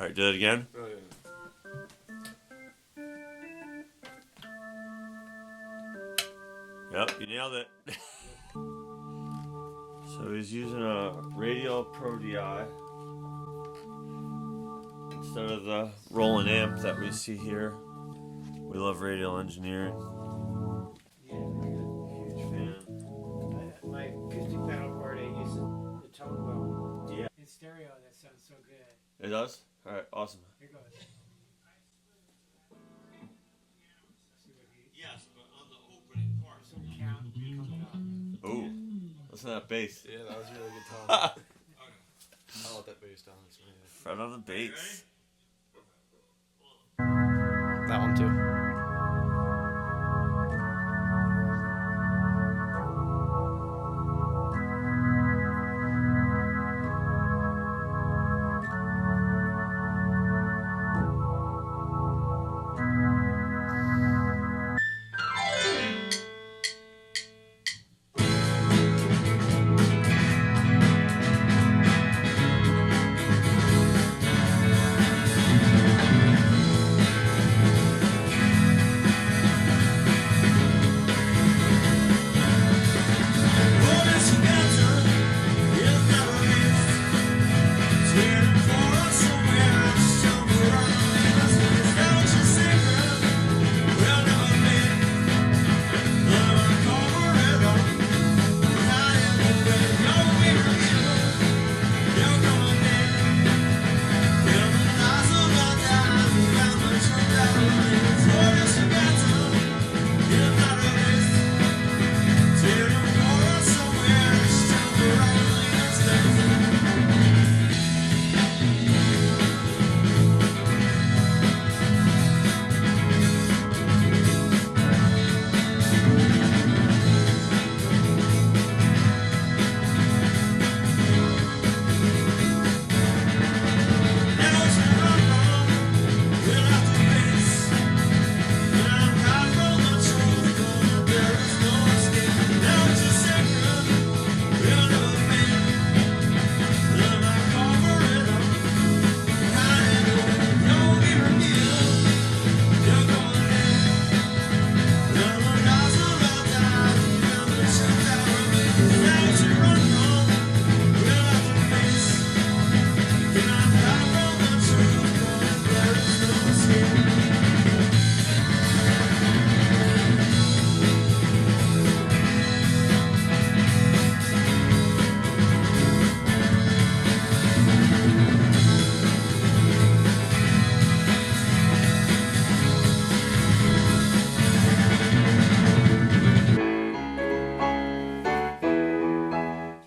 Alright, do it again. Oh, yeah. Yep, you nailed it. So he's using a Radial Pro DI instead of the Roland amp that we see here. We love radial engineering. Yeah, very good. Huge fan. My acoustic pedal board, I use the tone bow. Yeah. In stereo, that sounds so good. It does? Alright, awesome. Here goes. See what he... Yes, but on the opening part. Some count comes up. Ooh, listen to that bass. Yeah, that was a really good tone. I let that bass down. Fred on the bass. That one too.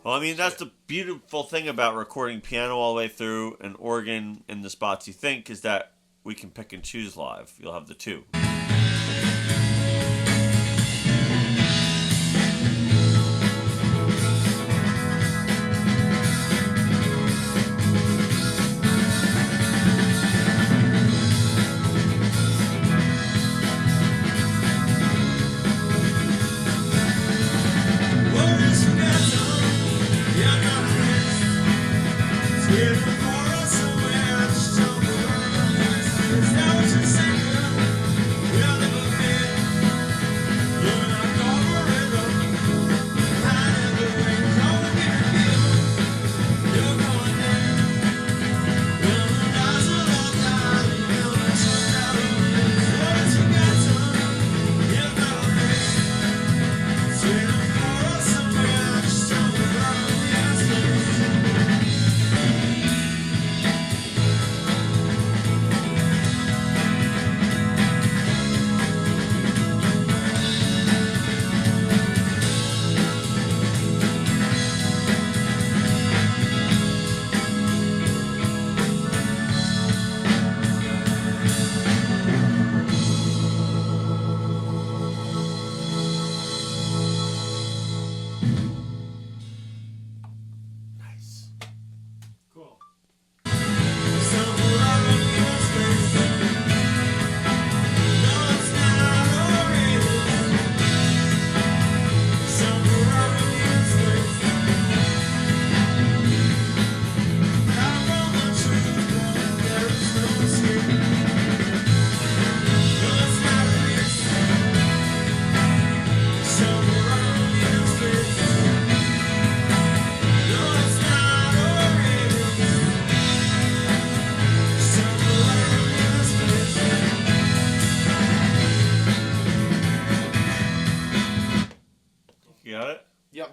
Well, I mean, that's the beautiful thing about recording piano all the way through and organ in the spots you think is that we can pick and choose live. You'll have the two. We'll never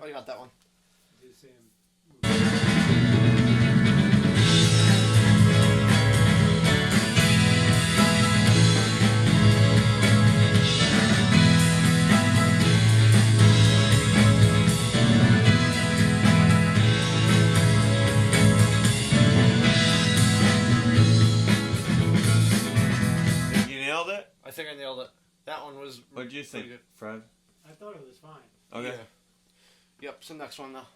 I got that one. Do the same. Think you nailed it? I think I nailed it. That one was. What did you think, pretty good. Fred? I thought it was fine. Okay. Yeah. Yep. So next one now.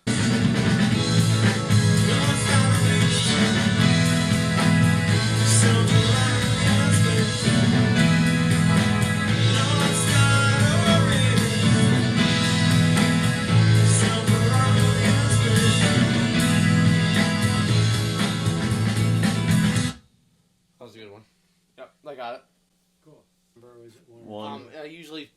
That was a good one. Yep, I got it. Cool. Number was it one? One. I usually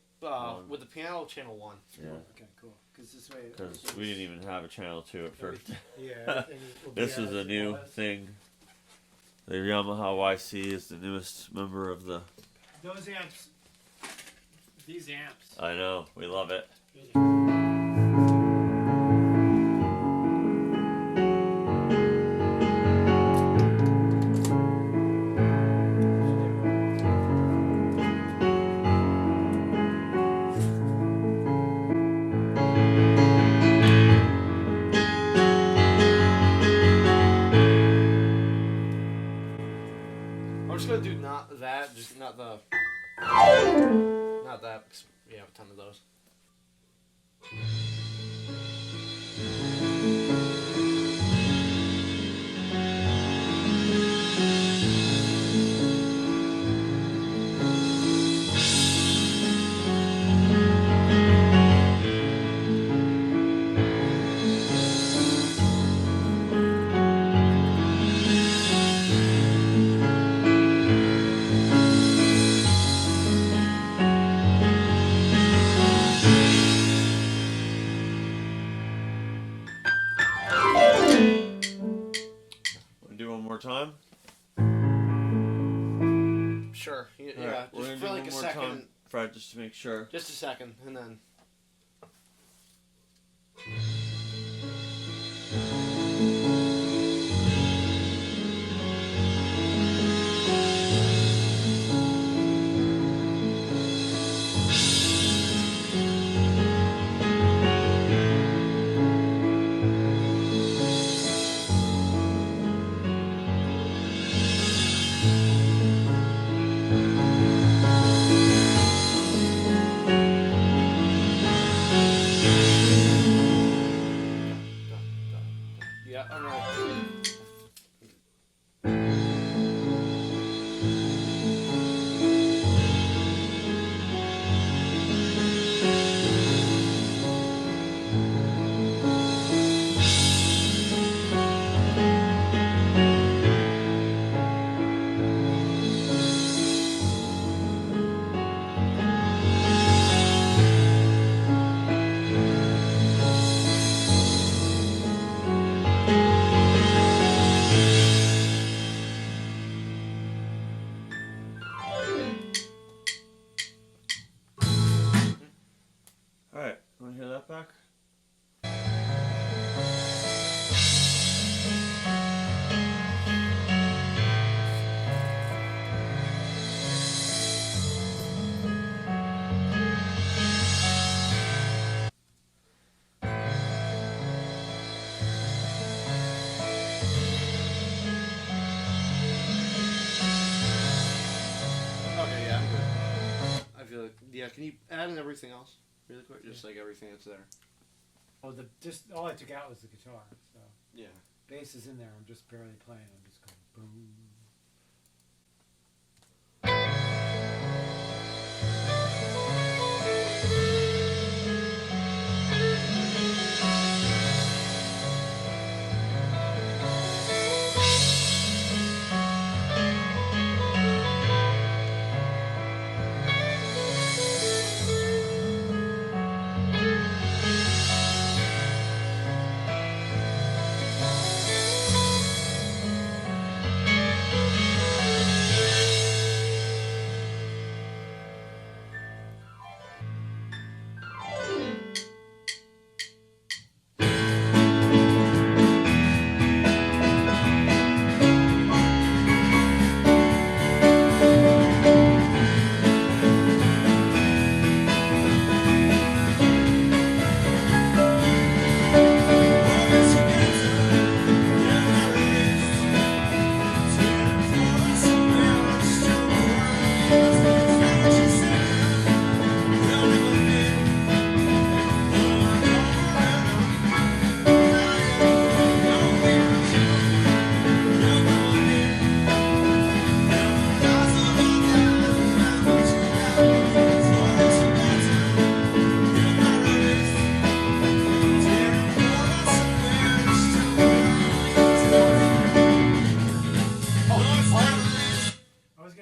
with the piano channel 1. Yeah. Okay, cool. Because this way. Because we didn't even have a channel 2 at first. Yeah. everything will be This is as a it new was. thing. The Yamaha YC is the newest member of the... Those amps. These amps. I know, we love it. I'm just gonna do not that, just not the. Not that. We have a ton of those. Want to do one more time? Sure. Yeah, All right, we're just gonna for do like one a more second. time, Fred, just to make sure. Just a second, and then. Yeah, I'm ready. Alright, want to hear that back? Okay, yeah, I'm good. I feel like, yeah, can you add in everything else really quick? Just like everything that's there. Oh, just all I took out was the guitar. So Yeah. bass is in there. I'm just barely playing. I'm just going boom.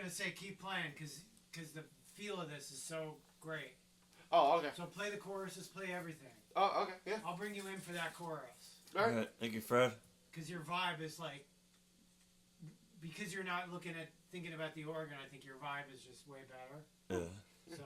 gonna say keep playing because the feel of this is so great. Oh, okay. So play the choruses, play everything. Oh, okay. Yeah. I'll bring you in for that chorus. All right. Thank you, Fred. Because your vibe is like, because you're not thinking about the organ. I think your vibe is just way better. Yeah. So.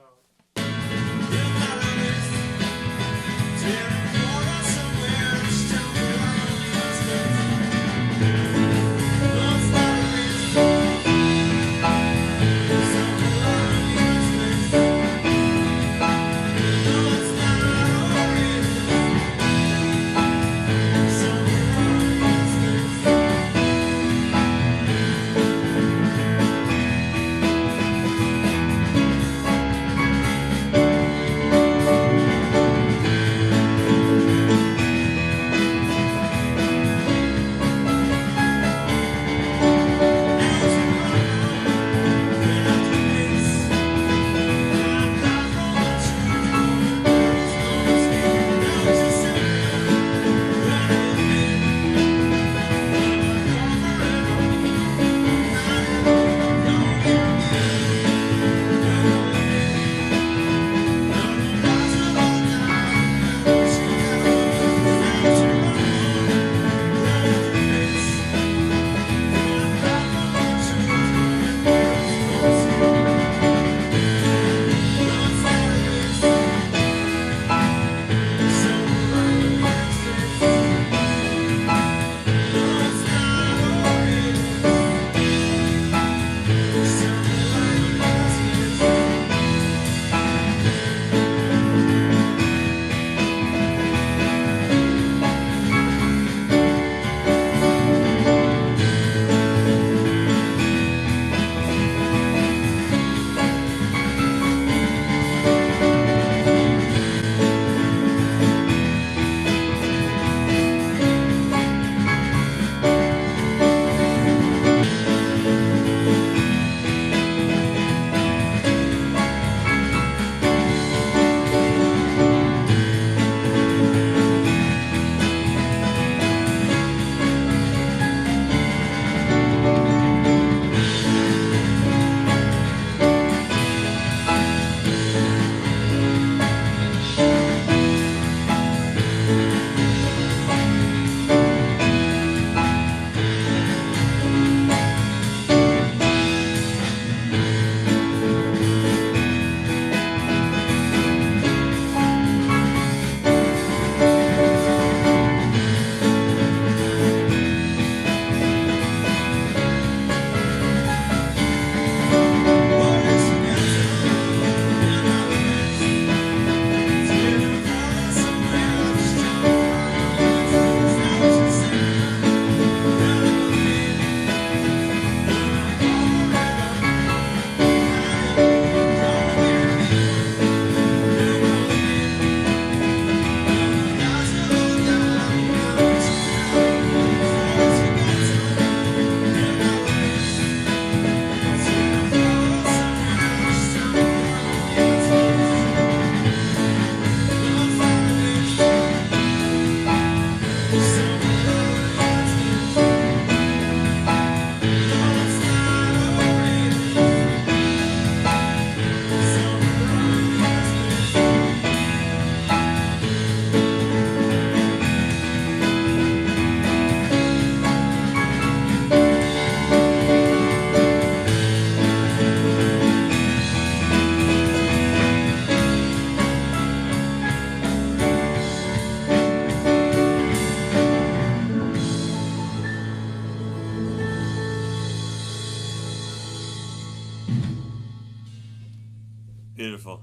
Beautiful.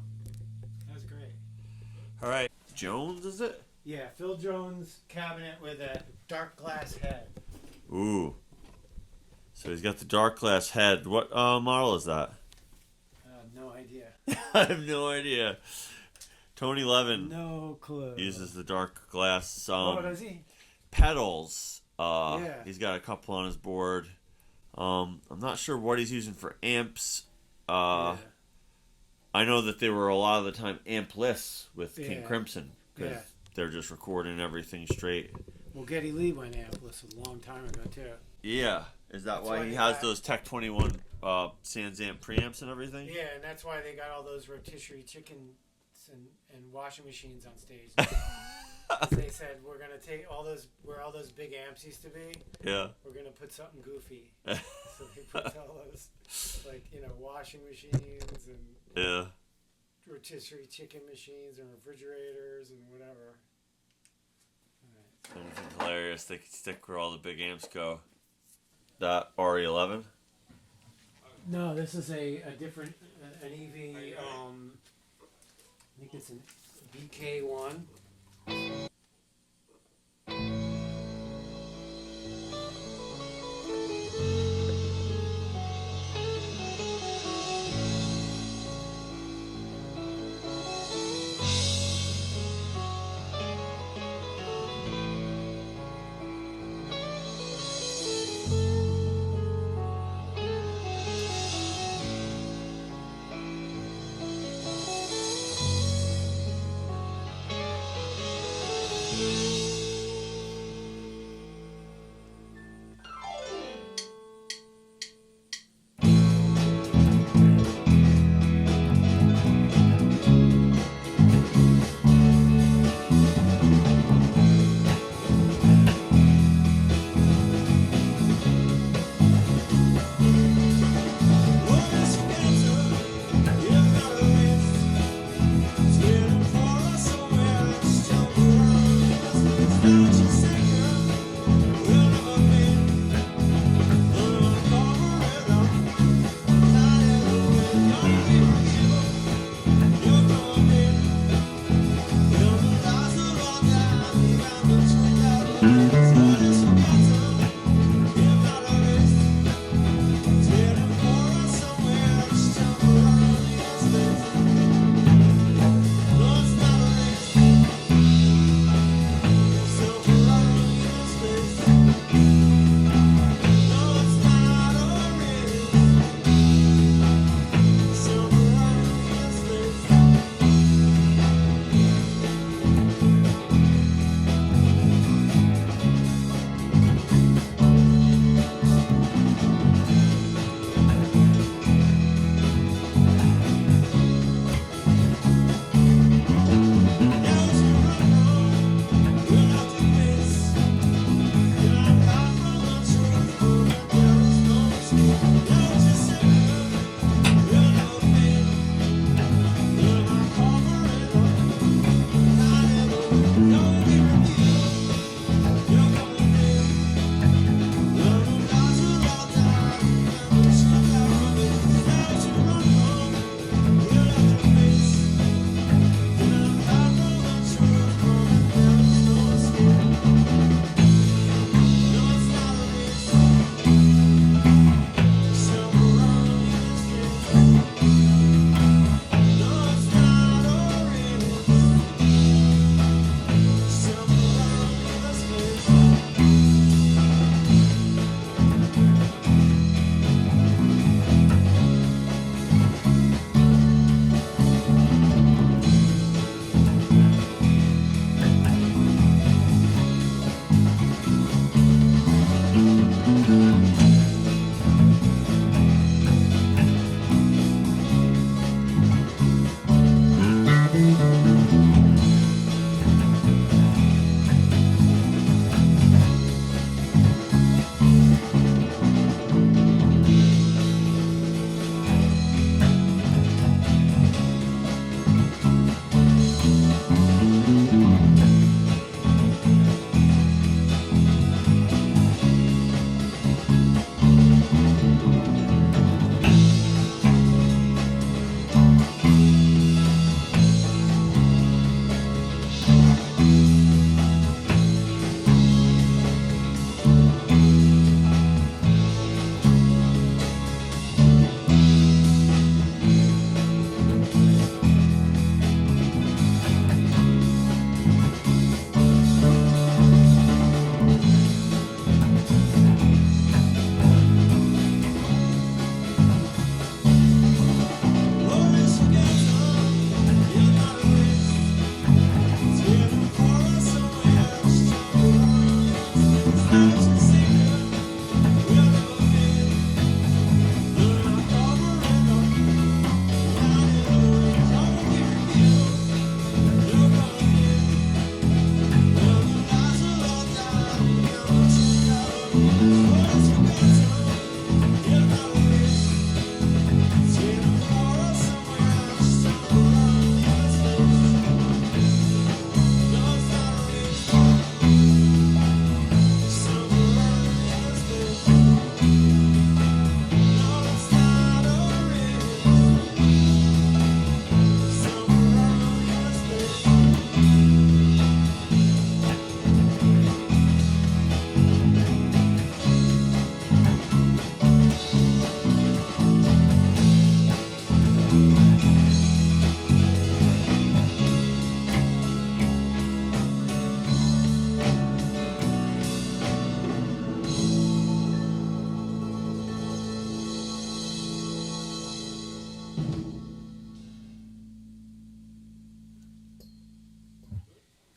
That was great. All right. Jones, is it? Yeah, Phil Jones cabinet with a dark glass head. Ooh. So he's got the dark glass head. What model is that? No idea. I have no idea. Tony Levin No clue. uses the dark glass Oh, does he? pedals. Yeah. He's got a couple on his board. I'm not sure what he's using for amps. Yeah. I know that they were a lot of the time ampless with King Yeah. Crimson because Yeah. they're just recording everything straight. Well, Geddy Lee went ampless a long time ago too. Yeah, is that That's why why he they has got- those Tech 21 Sans Amp preamps and everything. Yeah, and that's why they got all those rotisserie chickens and washing machines on stage. They said we're gonna take all those where all those big amps used to be. Yeah. We're gonna put something goofy. So they put all those washing machines and Yeah. rotisserie chicken machines and refrigerators and whatever. Anything hilarious. They could stick where all the big amps go. That RE11. No, this is a different an EV. I think it's an BK1.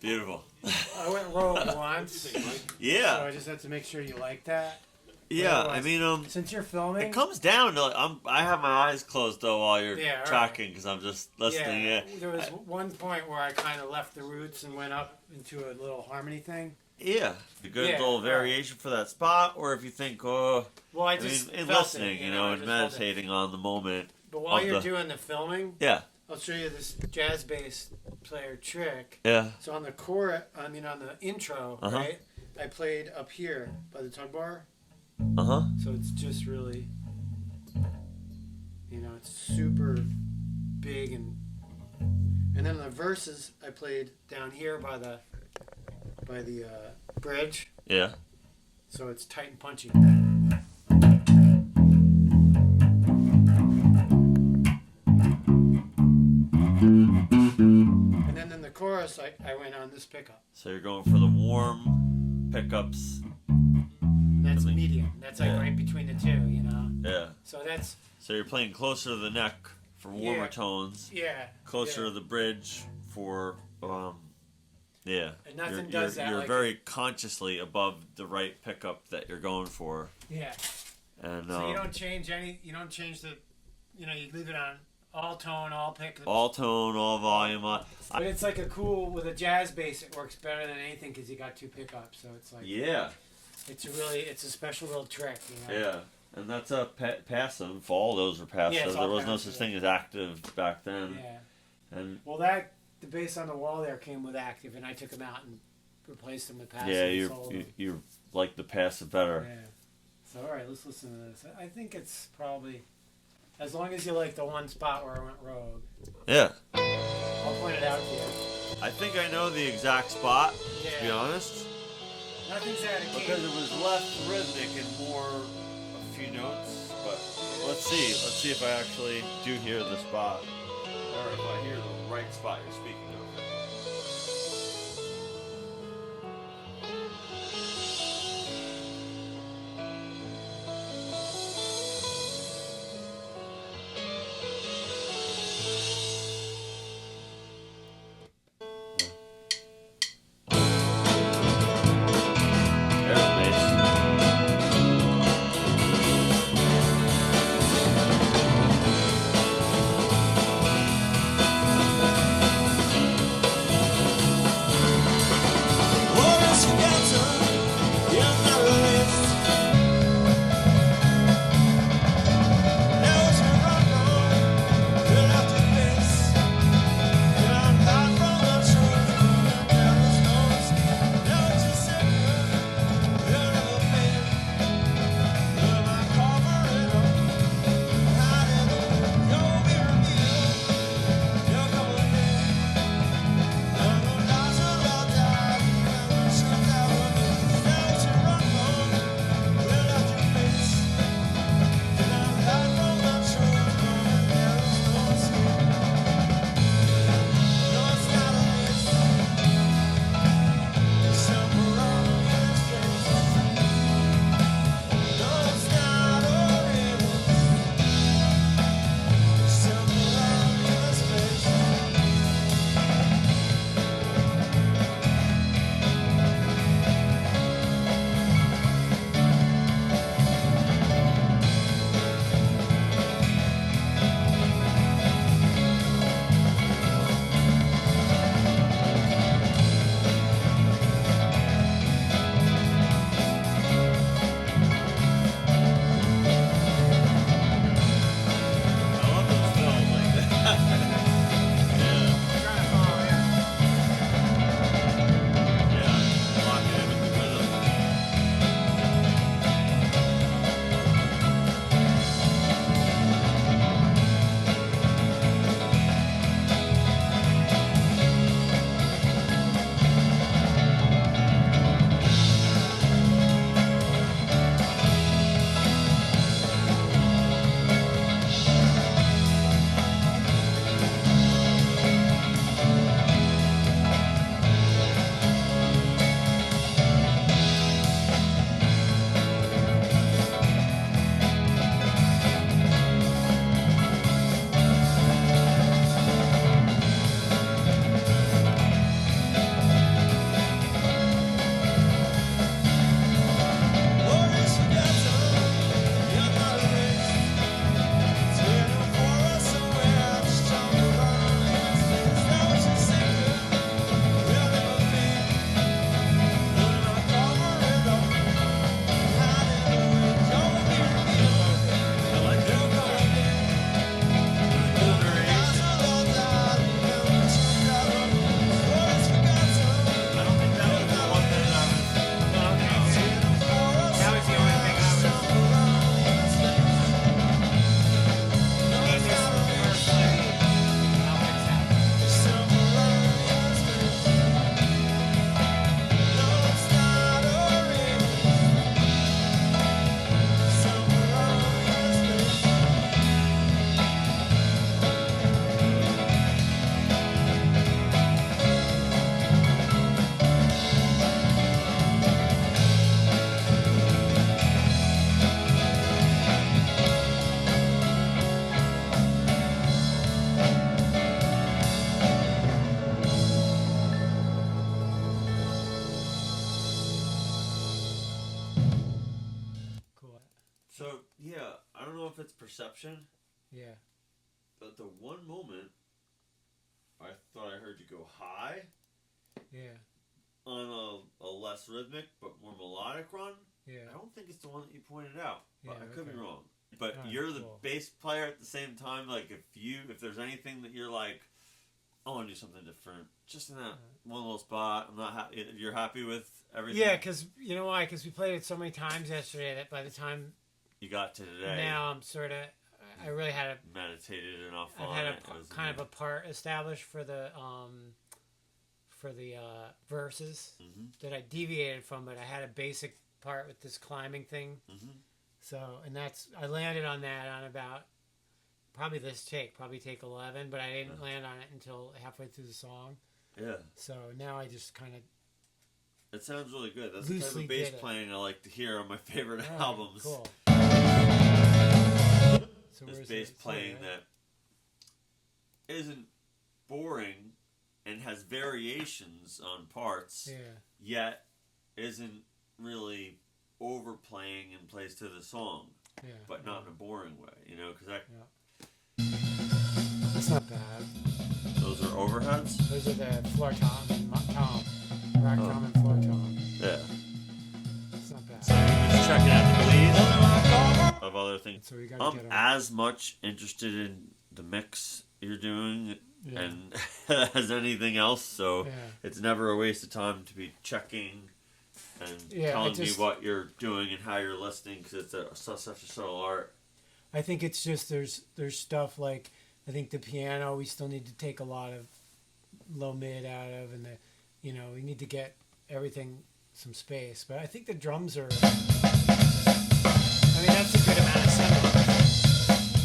Beautiful. I went rogue once. Yeah. So I just have to make sure you like that. Yeah, Otherwise, I mean, since you're filming, it comes down to I have my eyes closed though while you're Yeah, all right. tracking because I'm just listening. yeah, there was one point where I kind of left the roots and went up into a little harmony thing. Yeah, a good Yeah, little right. variation for that spot, or if you think, oh, Well, I I mean, just in felt listening, it, you know, I and just felt it. meditating on the moment. But while of you're the- doing the filming, Yeah, I'll show you this jazz bass player trick. yeah, So on the core, I mean on the intro, Uh-huh. right? I played up here by the tug bar, uh-huh. so it's just really, you know, it's super big and then the verses I played down here by the bridge, Yeah. so it's tight and punchy. And then in the chorus, I went on this pickup. So you're going for the warm pickups. That's I mean, medium. That's like yeah. right between the two, you know. Yeah. So that's So you're playing closer to the neck for warmer Yeah. tones, yeah. closer yeah. to the bridge for yeah. And nothing you're, does you're, that. You're like very consciously above the right pickup that you're going for, yeah. and So you don't change any. You don't change the. You know, you leave it on all tone, all pick. all tone, all volume. But it's like a cool with a jazz bass. It works better than anything because you got two pickups. So it's like Yeah, it's a special little trick. You know? yeah. And that's a passive. All those were passive. Yeah, it's all there was no passive. such thing as active back then. Yeah. And Well, the bass on the wall there came with active, and I took them out and replaced them with passive. yeah, and you sold you them. you like the passive better. Yeah. So all right, let's listen to this. I think it's probably, as long as you like the one spot where I went rogue. Yeah. I'll point it out to you. I think I know the exact spot. Yeah. To be honest. Nothing's out of key. Because it was less rhythmic and more a few notes, but let's see. Let's see if I actually do hear the spot. Or if I hear the right spot you're speaking of. There's the bass. perception. Yeah. But the one moment, I thought I heard you go high. Yeah. On a less rhythmic but more melodic run. Yeah. I don't think it's the one that you pointed out, but Yeah, I could okay. be wrong. But Alright, you're the cool. bass player at the same time. Like if there's anything that you're like, I want to do something different, just in that one little spot. I'm not happy. You're happy with everything. Yeah, because you know why? Because we played it so many times yesterday that by the time you got to today. now I'm sort of. I really had meditated enough I on had it. kind of a part established for the verses that I deviated from, but I had a basic part with this climbing thing. So, and I landed on that on about probably take 11, but I didn't land on it until halfway through the song. Yeah. So now I just kind of. It sounds really good. That's the type of bass playing I like to hear on my favorite albums. Cool. So this bass playing that isn't boring and has variations on parts, yet isn't really overplaying and plays to the song, but not in a boring way, you know, because that's not bad. Those are overheads? Those are the floor tom and tom. Rack tom and floor tom. Yeah. It's not bad. So just checking out the bleeds of other things. So we I'm as much interested in the mix you're doing and as anything else, so it's never a waste of time to be checking and telling me what you're doing and how you're listening, because it's such a subtle art. I think it's just there's stuff like, I think the piano we still need to take a lot of low mid out of, and we need to get everything some space. But I think the drums are. I mean, that's a good amount of cymbals.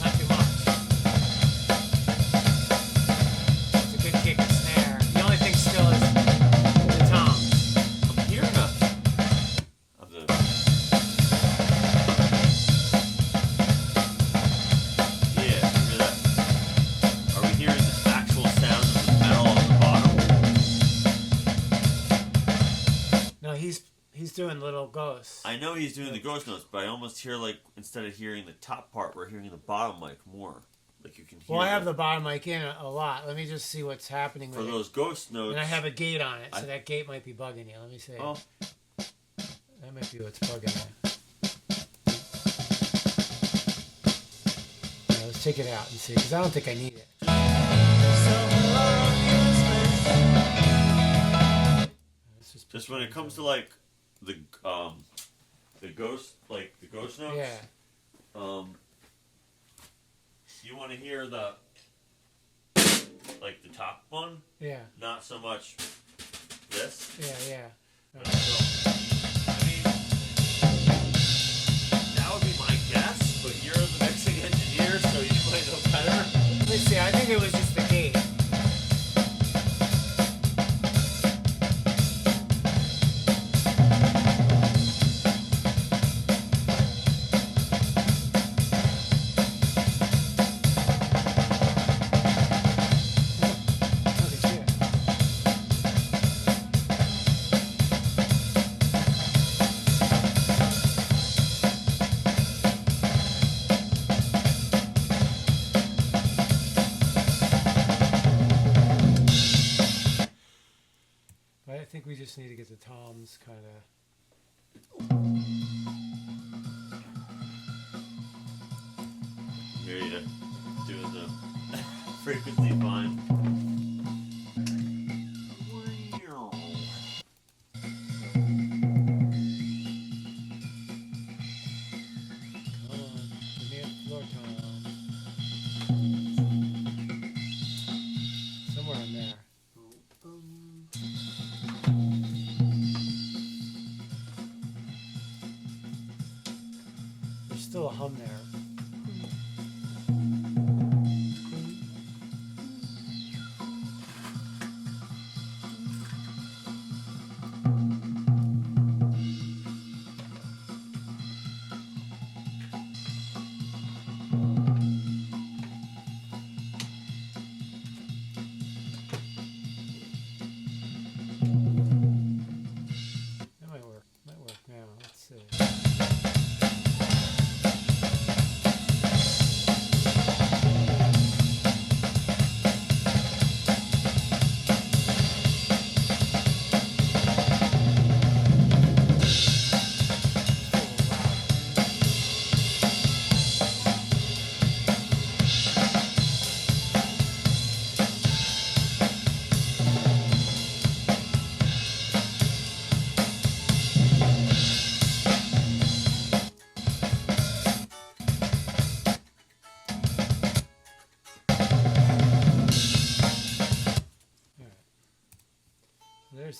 Not too much. It's a good kick and snare. The only thing still is the toms. I'm hearing hear that. Are we hearing the actual sound of the metal on the bottom? No, he's doing little ghosts. I know he's doing the ghost notes, but I almost hear, like, instead of hearing the top part, we're hearing the bottom mic more. Like, you can hear. Well, I have the bottom mic in a lot. Let me just see what's happening with for those ghost notes. And I have a gate on it, so that gate might be bugging you. Let me see. Oh. That might be what's bugging you. Yeah, let's take it out and see, because I don't think I need it. Just when it comes to, like, the ghost, like the ghost notes. Yeah. You want to hear the top one. Yeah. Not so much this. Yeah. So, I mean, that would be my guess, but you're the mixing engineer, so you might know better. Let me see. I think it was just the gate. I think we just need to get the toms kind of. Here you doing the frequency fine. Somewhere in there. There's still a hum there. That might work. Might work now. Let's see.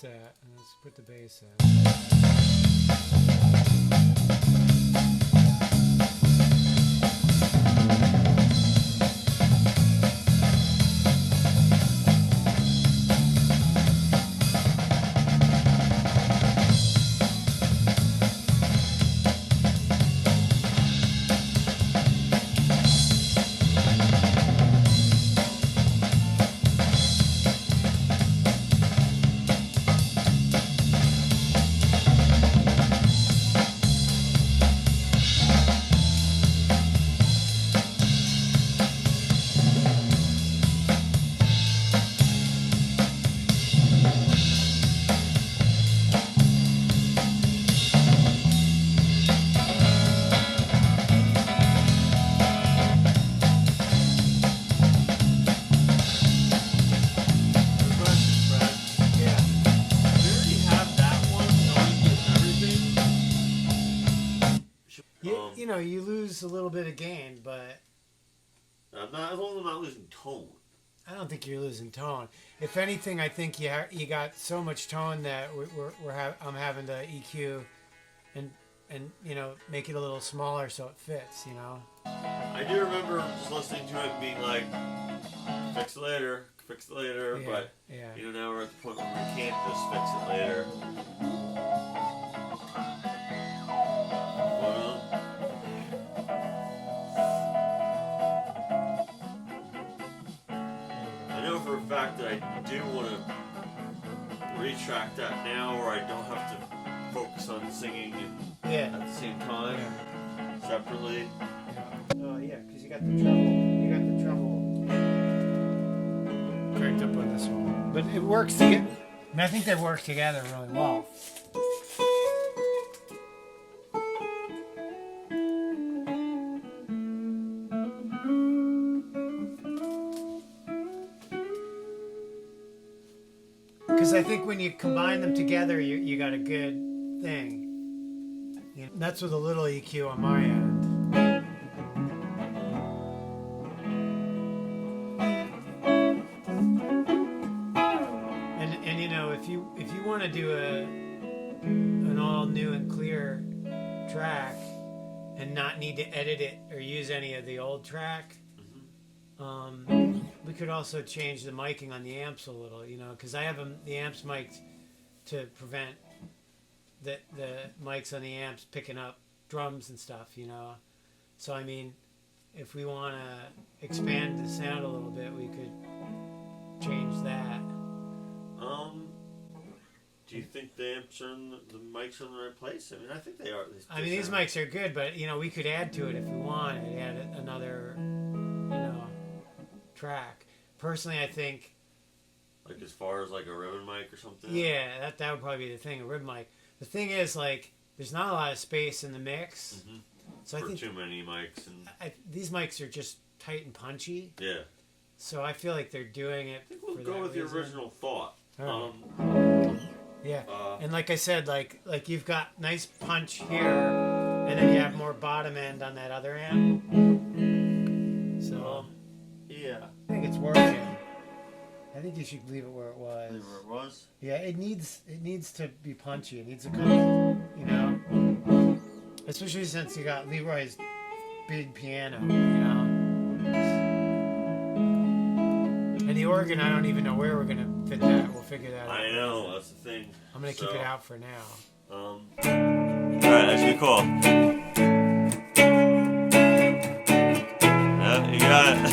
Where's that? Let's put the bass in. You know, you lose a little bit of gain, but as long as I'm not losing tone. I don't think you're losing tone. If anything, I think you got so much tone that I'm having to EQ and you know, make it a little smaller so it fits. You know. I do remember just listening to it and being like, fix it later, Yeah, but yeah. you know, now we're at the point where we can't just fix it later. For a fact that I do want to retract that now, or I don't have to focus on singing and at the same time, separately. Yeah. Oh yeah, because you got the treble. You got the treble cranked up on this one, but it works together. And I think they work together really well. Because I think when you combine them together, you got a good thing. You know, that's with a little EQ on my end. And you know, if you want to do an all new and clear track and not need to edit it or use any of the old track. We could also change the miking on the amps a little, you know, because I have the amps mic'd to prevent the mics on the amps picking up drums and stuff, you know. So, I mean, if we want to expand the sound a little bit, we could change that. Do you think the amps are the mics are in the right place? I mean, I think they are. I mean, these mics are good, but, you know, we could add to it if we wanted. Add another, you know, track. Personally, I think, like, as far as like a ribbon mic or something. Yeah, that would probably be the thing, a ribbon mic. The thing is, like, there's not a lot of space in the mix, so I think too many mics and these mics are just tight and punchy. Yeah. So I feel like they're doing it. I think we'll go with your original thought. Yeah, and like I said, like you've got nice punch here, and then you have more bottom end on that other amp. So. Yeah. I think it's working. I think you should leave it where it was. Leave it where it was? Yeah, it needs to be punchy. It needs to come, you know. Especially since you got Leroy's big piano, you know. And the organ, I don't even know where we're gonna fit that. We'll figure that out. I know, that's the thing. I'm gonna keep it out for now. Alright, that's pretty cool. Yeah, you got it.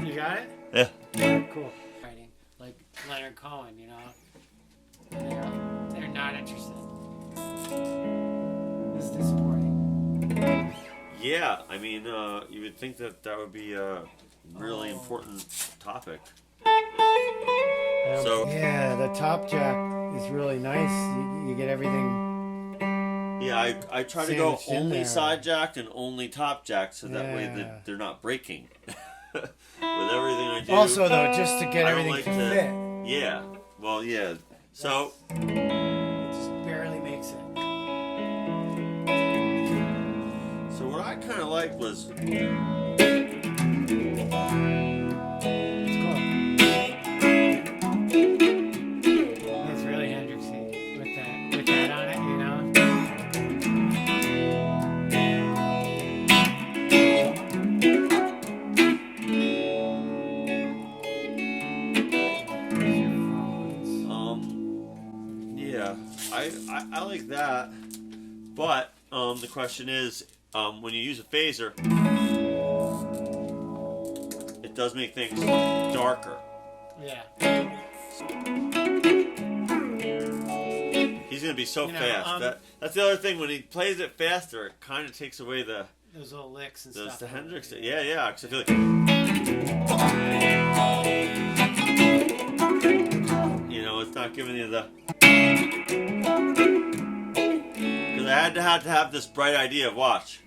You got it? Yeah. Cool. Writing like Leonard Cohen, you know. They're not interested. It's disappointing. Yeah, I mean, you would think that would be a really important topic. So yeah, the top jack is really nice. You get everything. Yeah, I try to go only side jacked and only top jacked, so that way they're not breaking. With everything I do. Also, though, just to get everything to fit. Yeah. Well, yeah. So. It just barely makes it. So what I kind of like was. It's called question is, when you use a phaser, it does make things darker. Yeah. He's gonna be so You know, fast. That's the other thing. When he plays it faster, it kind of takes away those little licks and the stuff. Hendrix. Yeah. Because I feel like, you know, it's not giving you the. Because I had to have this bright idea of watch.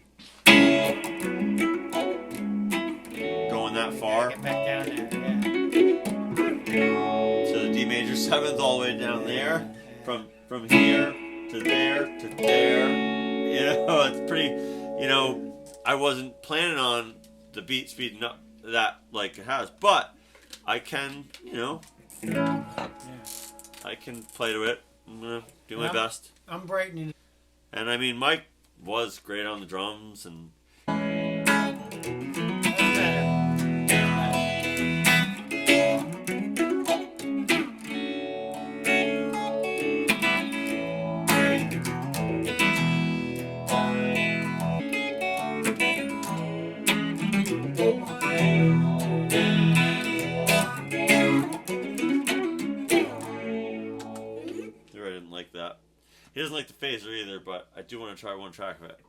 Going that far. Get back down there. Yeah. So the D major 7th all the way down there. From here to there to there. You know, it's pretty, you know, I wasn't planning on the beat speeding up that like it has, but I can, you know, I can play to it. I'm gonna do my best. I'm brightening. And I mean, Mike was great on the drums, and he doesn't like the phaser either, but I do want to try one track of it.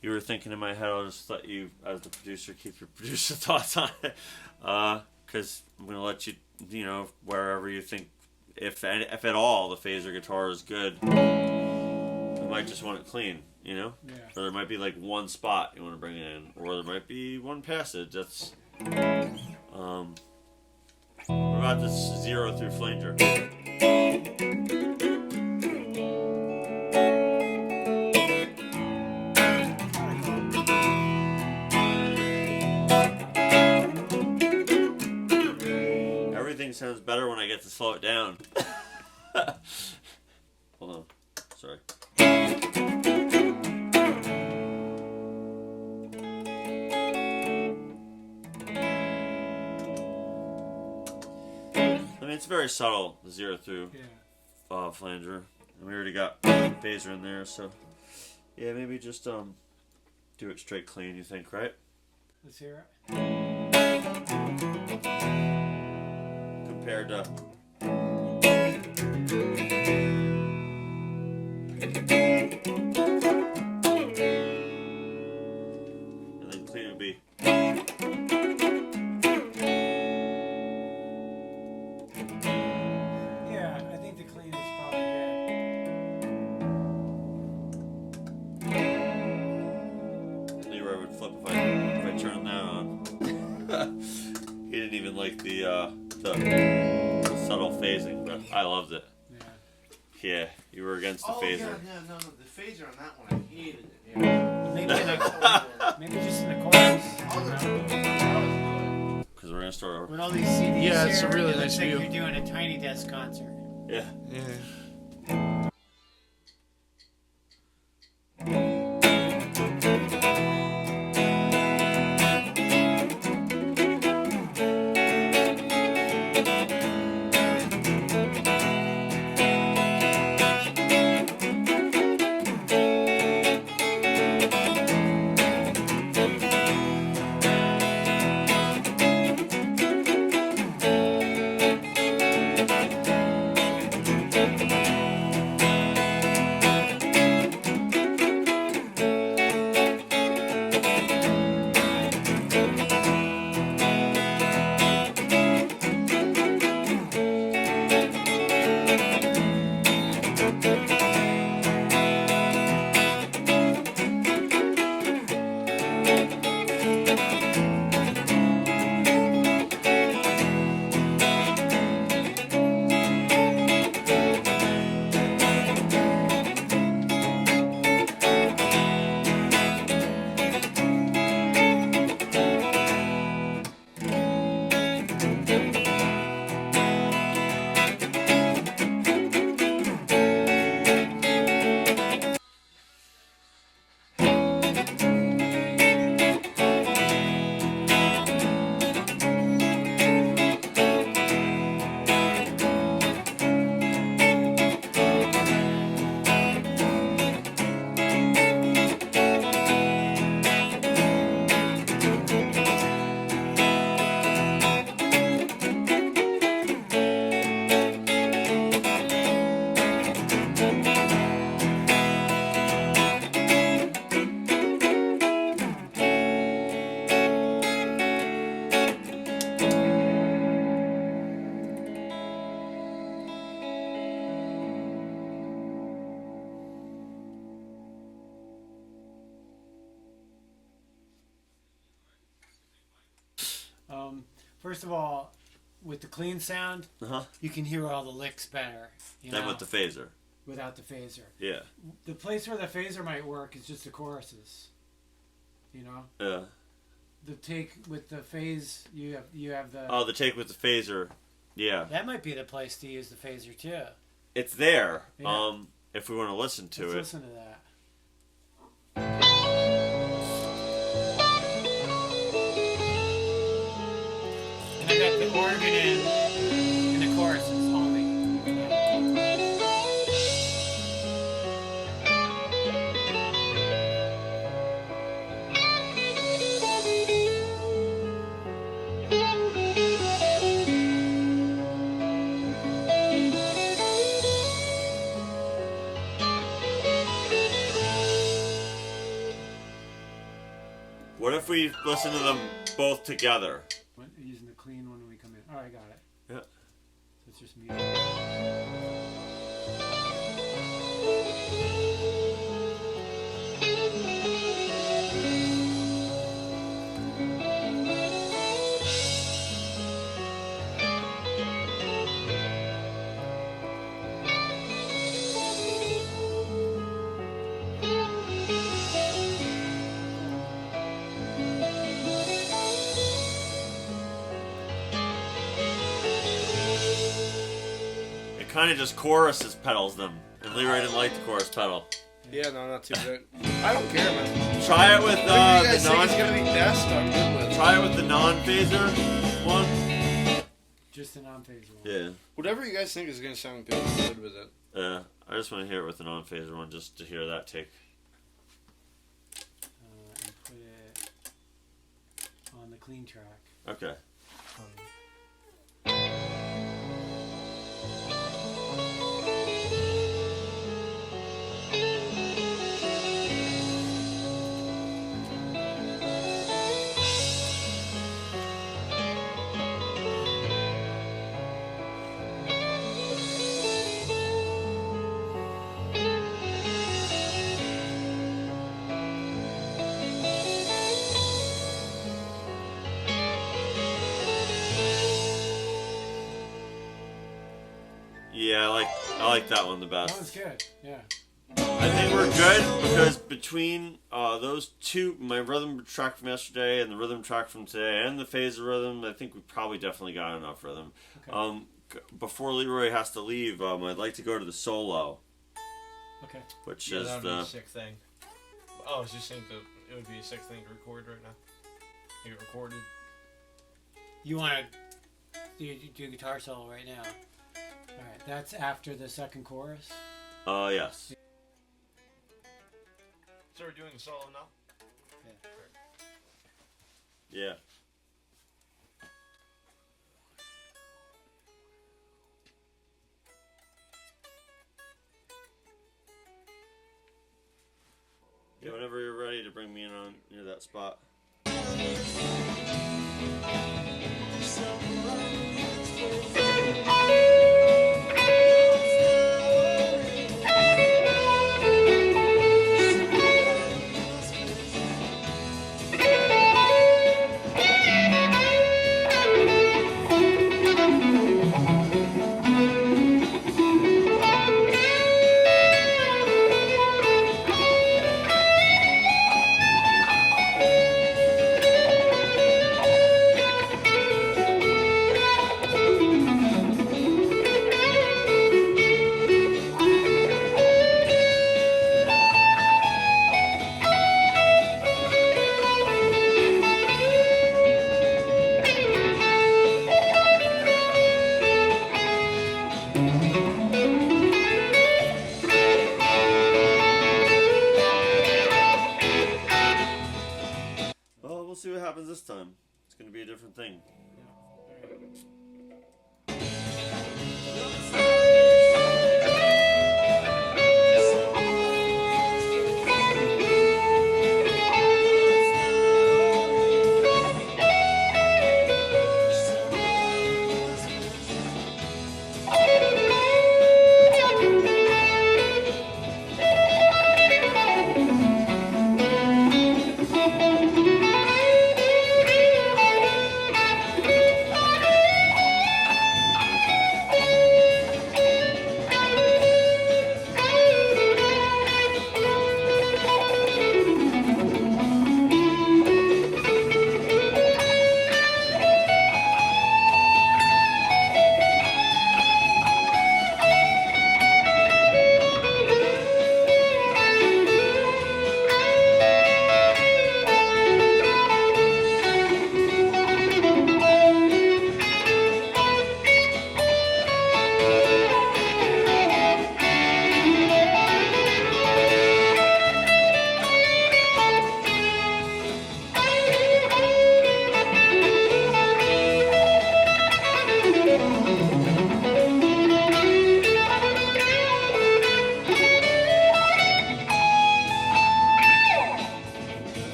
You were thinking in my head, I'll just let you, as the producer, keep your producer thoughts on it. Because I'm going to let you, you know, wherever you think, if at all, the phaser guitar is good, you might just want it clean, you know? Yeah. Or there might be like one spot you want to bring it in, or there might be one passage. That's, what about this 0 through flanger? Sounds better when I get to slow it down. Hold on. Sorry. I mean, it's very subtle, the 0 through flanger. And we already got phaser in there, so yeah, maybe just do it straight clean, you think, right? Let's hear it. Compared to and then clean would be He didn't even like the subtle phasing, but I loved it. Yeah, you were against the phaser. No, the phaser on that one, I hated it. Yeah. Maybe just in the chorus. Because we're gonna start. With all these CDs Yeah, it's here, a really it nice looks like view. you're doing a Tiny Desk concert. Yeah. Yeah. First of all, with the clean sound, you can hear all the licks better. Than with the phaser. Without the phaser. Yeah. The place where the phaser might work is just the choruses. You know? Yeah. The take with the phase, you have the... Oh, the take with the phaser. Yeah. That might be the place to use the phaser, too. It's there. Yeah. If we want to listen to Let's it. listen to that. And I got the organ in the choruses only. What if we listen to them both together? Using the clean one when we come in. Oh, I got it. Yeah. So it's just music. Kind of just choruses pedals them, and Leroy didn't like the chorus pedal. Yeah, no, not too good. I don't care, man. Try it with Whatever you guys the think non. is gonna be best, I'm good with. Try it with the non-phaser one. Just the non-phaser one. Yeah. Whatever you guys think is gonna sound good, I'm good with it. Yeah. I just want to hear it with the non-phaser one, just to hear that take. And put it on the clean track. Okay. I like that one the best. That one's good. Yeah. I think we're good because between those two, my rhythm track from yesterday and the rhythm track from today and the phaser rhythm, I think we probably definitely got enough rhythm. Okay. Before Leroy has to leave, I'd like to go to the solo. Okay. Which is that would the be a sick thing. Oh, I was just saying that it would be a sick thing to record right now. Get it recorded. You want to do guitar solo right now? All right, that's after the second chorus. Yes. So we're doing the solo now? Yeah. Yeah. Yeah, whenever you're ready to bring me in on near that spot. See what happens this time. It's going to be a different thing.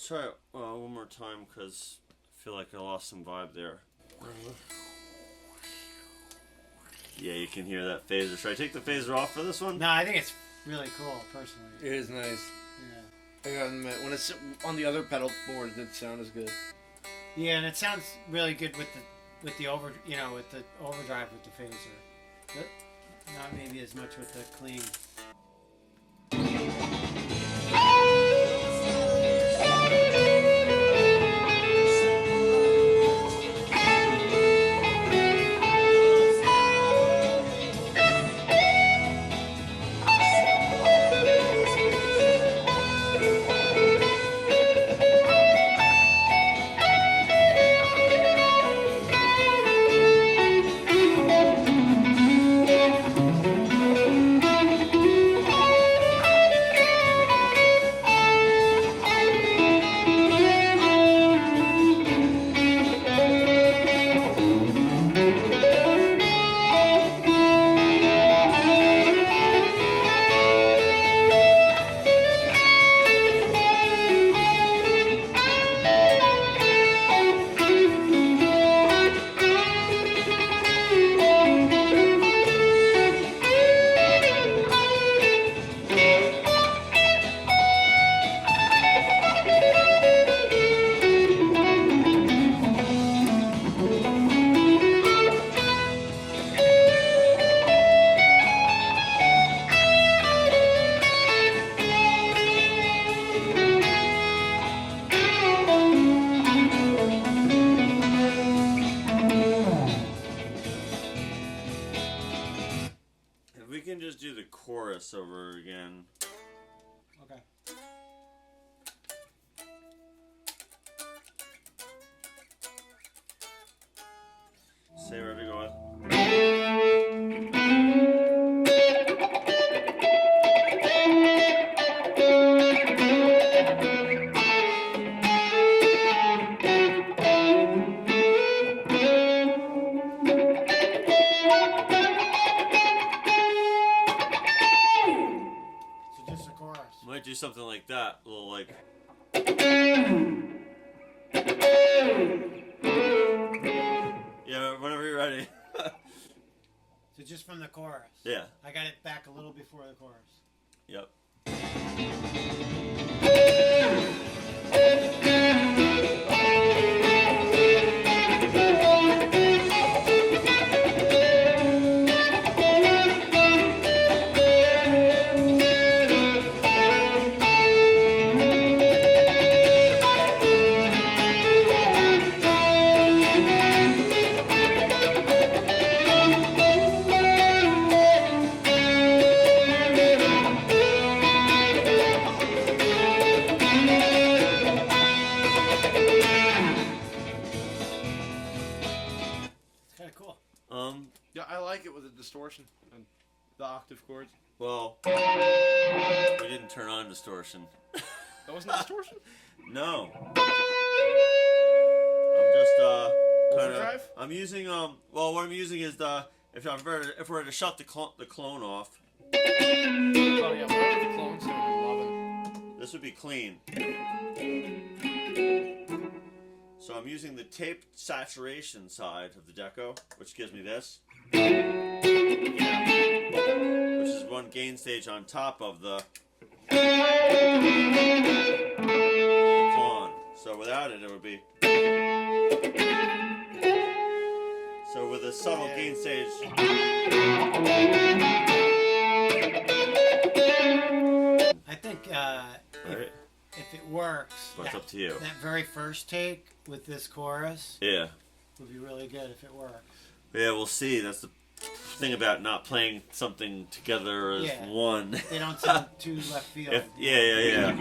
Try it one more time because I feel like I lost some vibe there. Yeah, you can hear that phaser. Should I take the phaser off for this one? No, I think it's really cool, personally. It is nice. Yeah. I gotta admit, when it's on the other pedal board, it didn't sound as good. Yeah, and it sounds really good with the overdrive with the phaser, but not maybe as much with the clean. over again. Okay. Say wherever you go. So just a chorus. Might do something like that, a little like. Yeah, whenever you're ready. So just from the chorus. Yeah. I got it back a little before the chorus. Yep. Yeah, I like it with the distortion and the octave chords. Well, we didn't turn on distortion. That wasn't distortion? No. I'm just Overdrive? I'm using well, what I'm using is the if we're to shut the clone off. Oh yeah, whatever the clones are, I'm loving. This would be clean. So I'm using the taped saturation side of the deco, which gives me this. Which is one gain stage on top of the clone. So without it, it would be. So with a subtle gain stage. I think Right. if it works, But it's up to you. that very first take with this chorus Yeah. would be really good if it works. Yeah, we'll see. That's the thing about not playing something together as Yeah. one. They don't sound too left field. Yeah.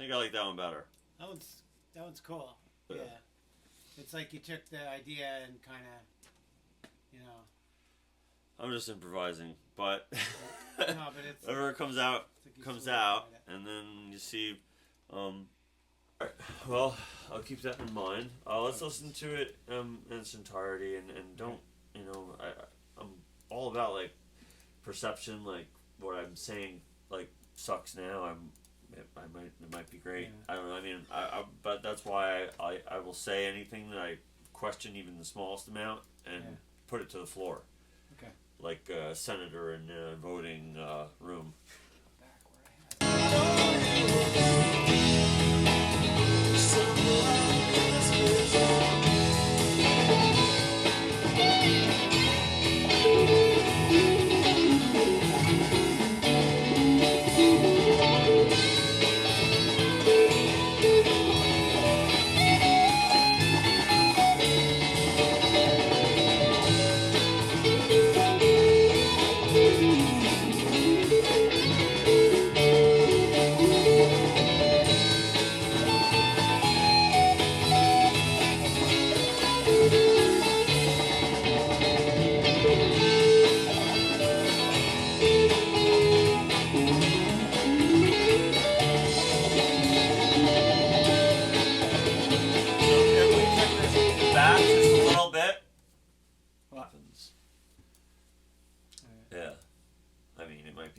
I like that one better. That one's cool. Yeah. It's like you took the idea and kind of, I'm just improvising, but no, but it's whatever comes out like comes you sort of out, tried it. and then you see. Alright, well, I'll keep that in mind. Let's listen to it in its entirety, and don't I'm all about like perception, like what I'm saying like sucks now. It might be great. Yeah. I don't know. I mean, but that's why I will say anything that I question even the smallest amount and put it to the floor. Okay. Like a senator in a voting room.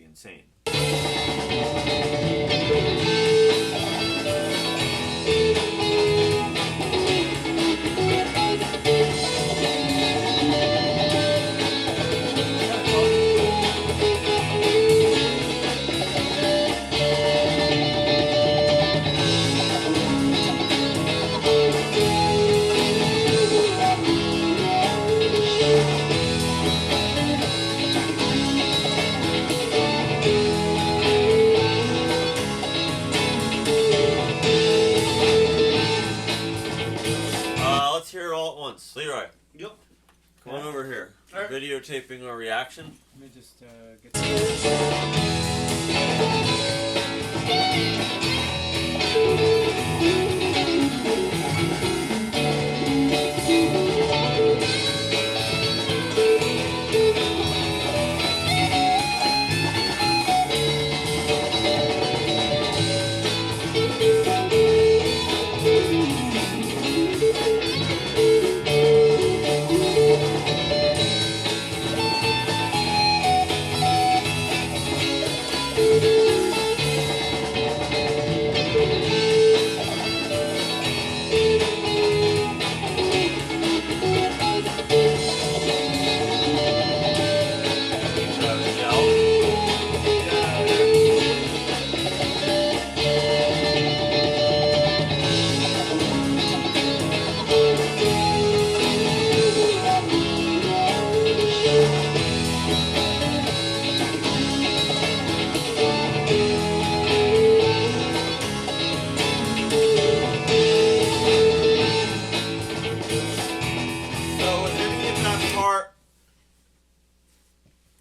Insane. response. Leroy, Yep. come on over here. All right. Videotaping our reaction. Let me just get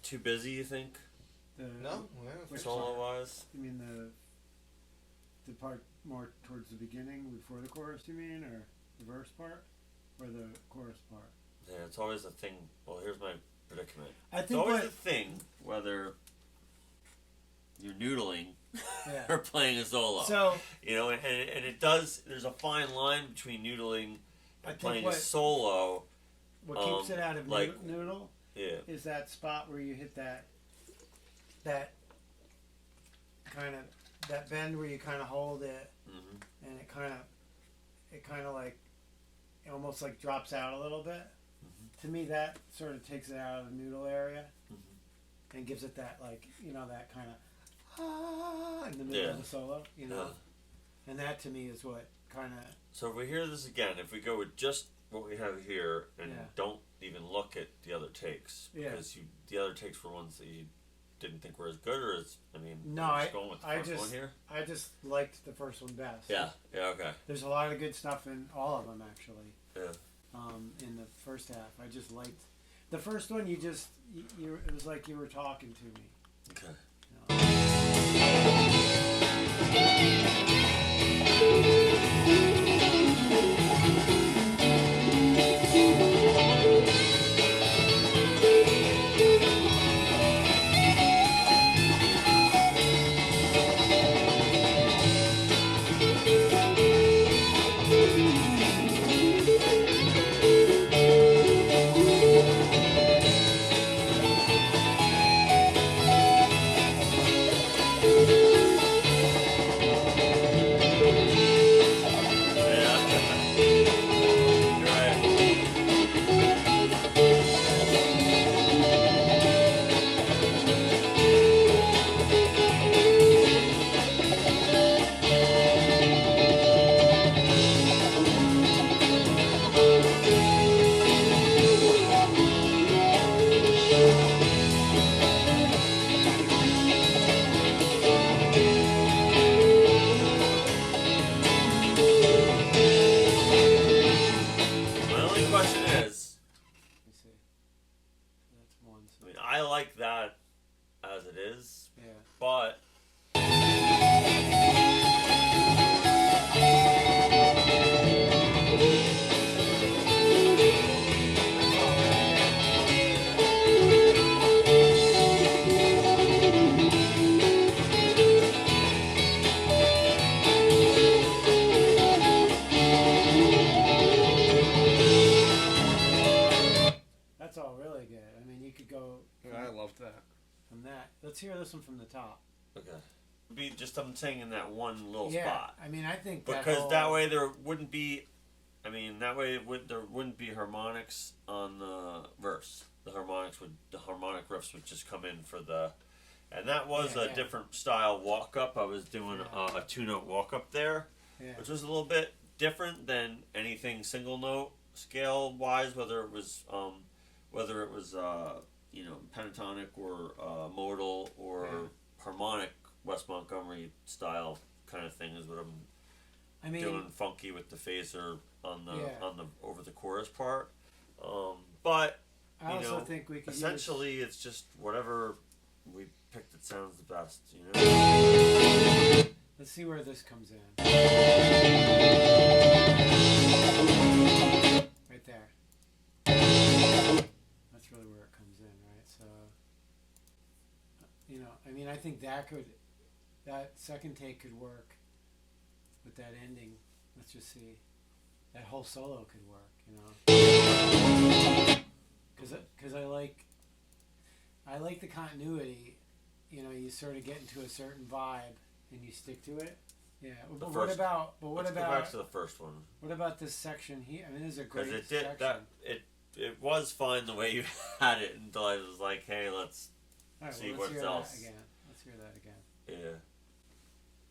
too busy, you think? No, Solo wise? You mean the part more towards the beginning before the chorus, you mean, or the verse part, or the chorus part? Yeah, it's always a thing. Well, here's my predicament. I It's think always what, a thing whether you're noodling yeah. or playing a solo. So You know, and it does, there's a fine line between noodling I and think playing a what- solo. What keeps it out of like- noodle Yeah. is that spot where you hit that kind of that bend where you kind of hold it, Hmm. and it kind of like it almost like drops out a little bit. To me, that sort of takes it out of the noodle area and gives it that, like, you know, that kind of in the middle of the solo, you know. And that to me is what kind of So if we hear this again, if we go with just what we have here and Yeah. don't even look at the other takes, Yeah. because the other takes were ones that you didn't think were as good, or as, I mean, No, we're just going with the first one here? I just liked the first one best. Yeah, okay. There's a lot of good stuff in all of them, actually. Yeah. In the first half, I just liked the first one. You it was like you were talking to me. Okay. You know? You're right. My only question is, Let me see. That's one. I mean, I like that as it is, Yeah. but That's all really good. I mean, you could go I loved that. from that. Let's hear this one from the top. okay. Be just, I'm saying, in that one little Yeah. spot. I mean, I think Because that way there wouldn't be, I mean, that way there wouldn't be harmonics on the verse. The harmonic riffs would just come in for the, and that was a different style walk up. I was doing a 2-note walk up there, which was a little bit different than anything single note scale wise, whether it was you know, pentatonic or modal or harmonic West Montgomery style kind of thing is what I'm I mean, doing funky with the phaser on the over the chorus part. But I also think we could essentially it's just whatever we picked that sounds the best. Let's see where this comes in. Right there. That's really where it comes in, right? So, I mean, I think that second take could work with that ending. Let's just see. That whole solo could work, Because I like the continuity. You sort of get into a certain vibe and you stick to it. Yeah. But what about? Go back to the first one. What about this section here? I mean, this is a great Because section. it was fine the way you had it until I was like, hey, let's see what else. Let's hear that again. Yeah.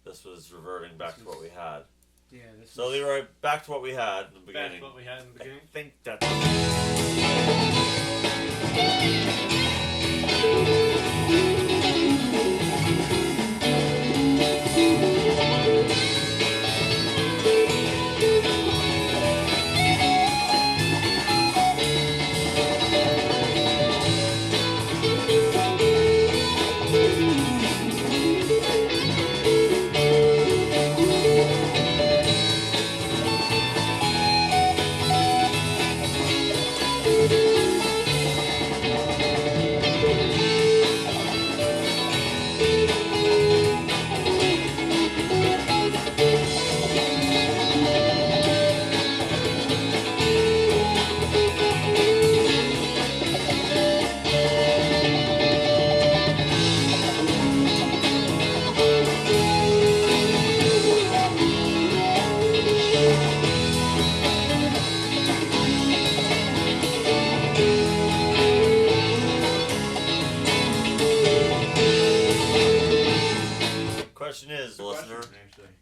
This was reverting back to what we had. Yeah. So Leroy, back to what we had in the beginning. Back to what we had in the beginning. I think that's.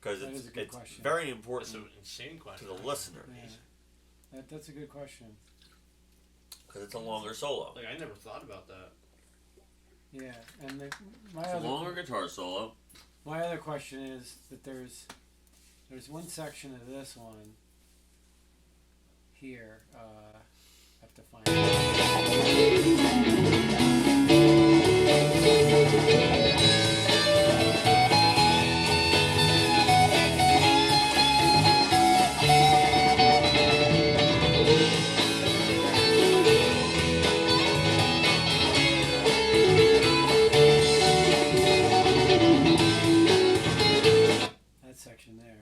Because it's very important to the listener. Yeah. That's a good question. Because it's a longer solo. Like I never thought about that. Yeah, and it's a longer guitar solo. My other question is that there's one section of this one here. I have to find section there.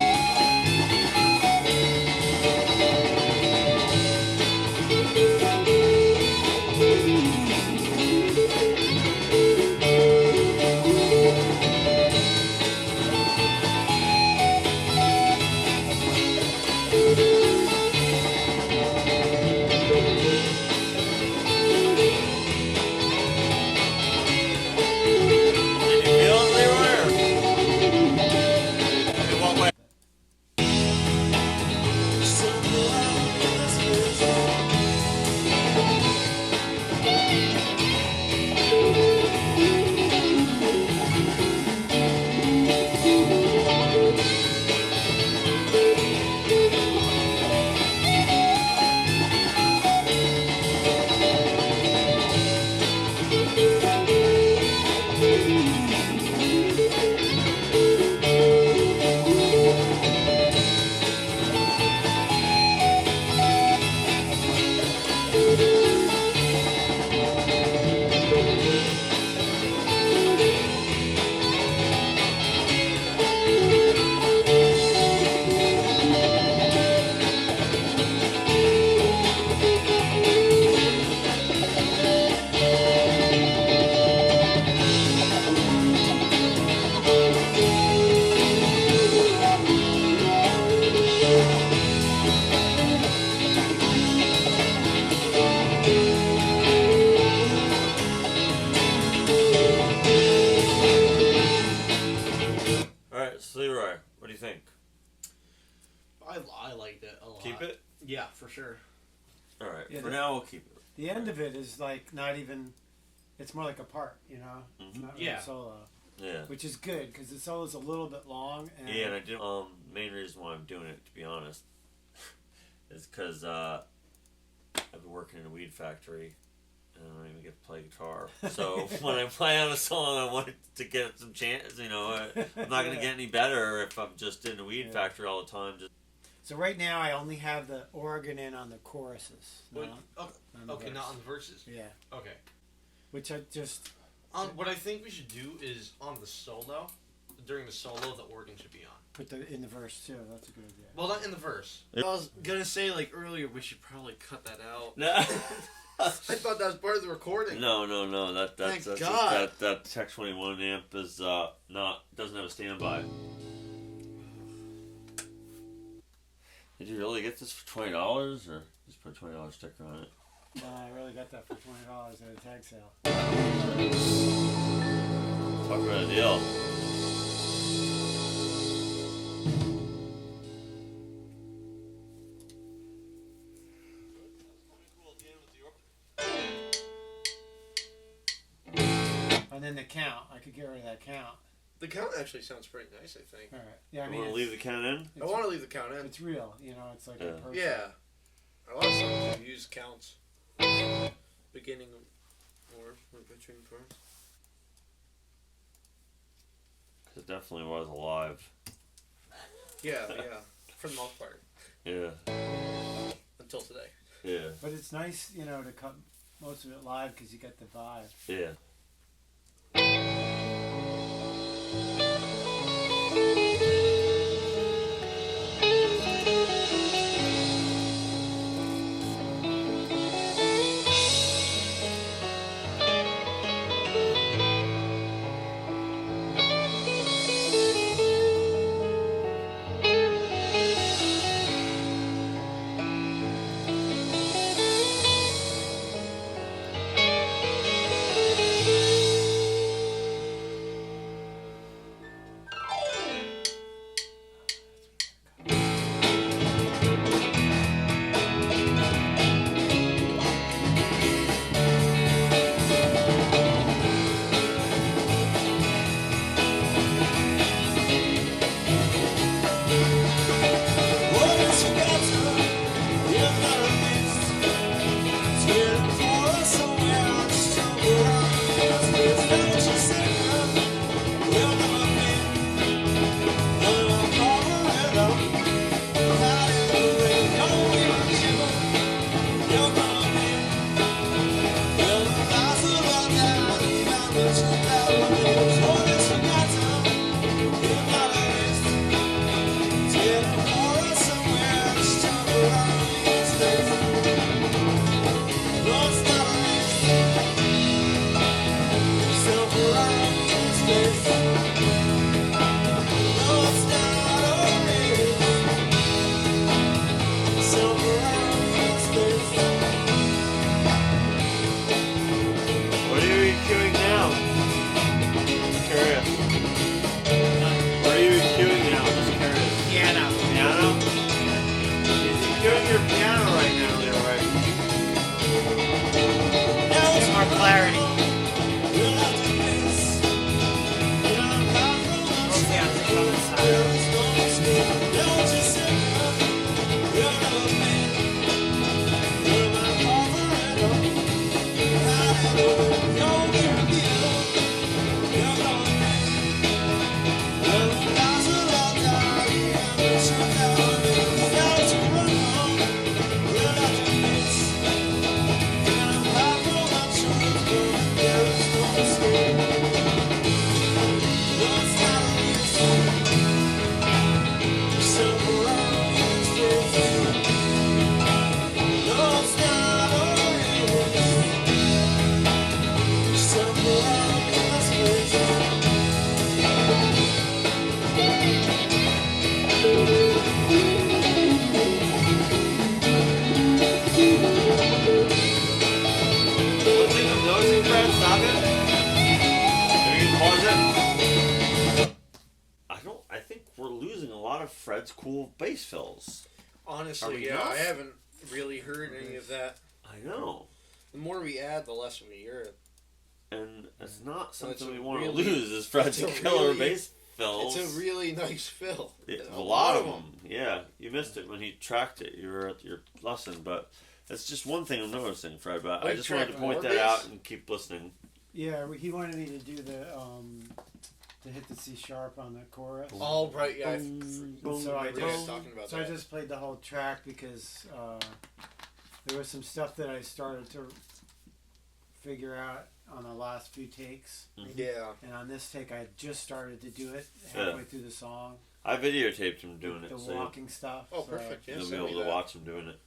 I liked it a lot. Keep it? Yeah, for sure. All right. Yeah, for now, we'll keep it. The end of it is like not even. It's more like a part, you know. Mm-hmm. Not really solo. Yeah. Which is good because the solo's a little bit long. And yeah, and I do. Main reason why I'm doing it, to be honest, is because I've been working in a weed factory and I don't even get to play guitar. So when I play on a song, I want to get some chance. You know, I'm not going to get any better if I'm just in a weed factory all the time. So right now I only have the organ in on the choruses. Well, Okay, not on the verses. Yeah. Okay. Which I just... What I think we should do is on the solo, during the solo, the organ should be on. Put the in the verse too. That's a good idea. Well, not in the verse. I was gonna say like earlier, we should probably cut that out. No. I thought that was part of the recording. No. That's Thank just, God. that Tech 21 amp is doesn't have a standby. Did you really get this for $20 or just put a $20 sticker on it? No, I really got that for $20 at a tag sale. Talk about a deal. And then the count. I could get rid of that count. The count actually sounds pretty nice, I think. All right. Yeah, I You mean, want to leave the count in? I want to leave the count in. it's real. You know, it's like Yeah. a person. Yeah. A lot of songs have used counts. Beginning or between parts. It definitely was alive. Yeah, for the most part. Yeah. Until today. Yeah. But it's nice, you know, to cut most of it live because you get the vibe. Yeah. What are you EQing now? Just curious. What are you EQing now? Just curious. Piano. Piano? He's EQing your piano right now, Leroy. It's more clarity. Mostly on the side. One thing I'm noticing, Fred, stop it. Maybe you can pause it. I think we're losing a lot of Fred's cool bass fills. Are Honestly, we yeah, enough? I haven't really heard any of that. I know. The more we add, the less we hear it. And it's not Well, it's something we a want to really- lose, is Fred's it's a killer really- bass fills. It's a really nice fill. A lot of them. Yeah, you missed it when he tracked it. You were at your lesson, but that's just one thing I'm noticing, Fred. But I just wanted to point that out and keep listening. Yeah, he wanted me to do the to hit the C sharp on the chorus. Oh right, yeah. So I just just played the whole track because there was some stuff that I started to figure out on the last few takes. Yeah. And on this take, I had just started to do it halfway through the song. I videotaped him doing it. The walking stuff. Oh, perfect. Yeah, you'll be able to watch him doing it.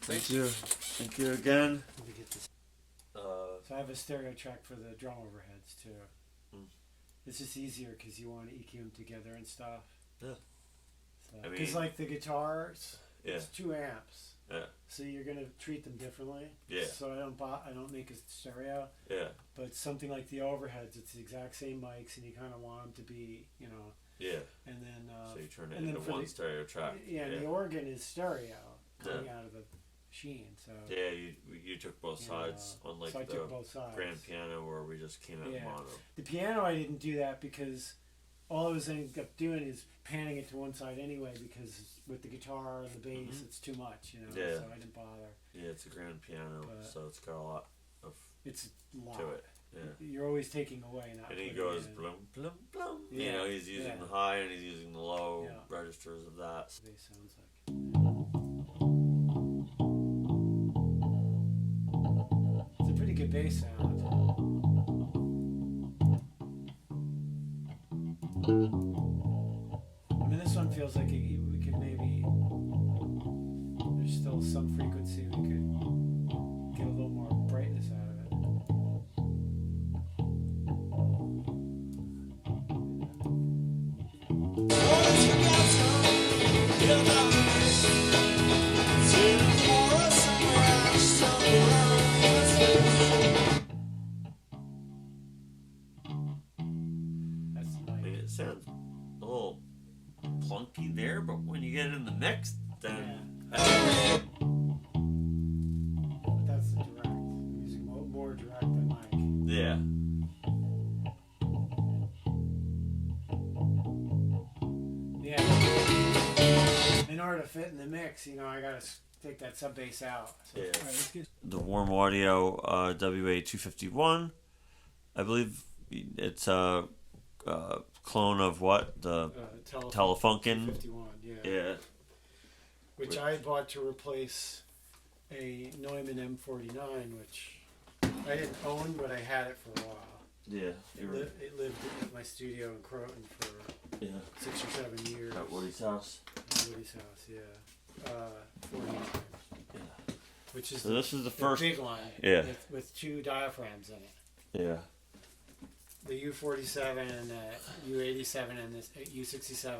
Thank you again. So I have a stereo track for the drum overheads too. It's just easier because you want to EQ them together and stuff. Yeah. Because like the guitars, it's 2 amps. Yeah. So you're gonna treat them differently. Yeah. So I don't make a stereo. Yeah. But something like the overheads, it's the exact same mics, and you kind of want them to be, Yeah. And then. So you turn it into one stereo track. Yeah, and the organ is stereo coming out of the machine. So. Yeah, you took both sides, unlike so I the took both sides. grand piano where we just came out mono. The piano I didn't do that because all I was ending up doing is panning it to one side anyway because with the guitar and the bass it's too much, Yeah. So I didn't bother. Yeah, it's a grand piano, so it's got a lot of to it. Yeah. You're always taking away, not. And he goes blum blum blum. Yeah. He's using the high and he's using the low registers of that. The bass sounds like. It's a pretty good bass sound. I mean, this one feels like we could maybe. There's still some frequency we could get a little more brightness out of it. It sounds a little plunky there, but when you get in the mix, then But that's the direct. I'm using more direct than Mike. yeah. Yeah. In order to fit in the mix, I gotta take that sub bass out. So, Yeah. all right, let's get The Warm Audio WA251. I believe it's a clone of what? The Telefunken. 51, Yeah. Which I bought to replace a Neumann M49, which I didn't own, but I had it for a while. Yeah. It lived at my studio in Croton for 6 or 7 years. At Woody's house. Woody's house, yeah. 49. Yeah. Which is So this is the first big line. Yeah. With 2 diaphragms in it. Yeah. The U47 and the U87 and this U67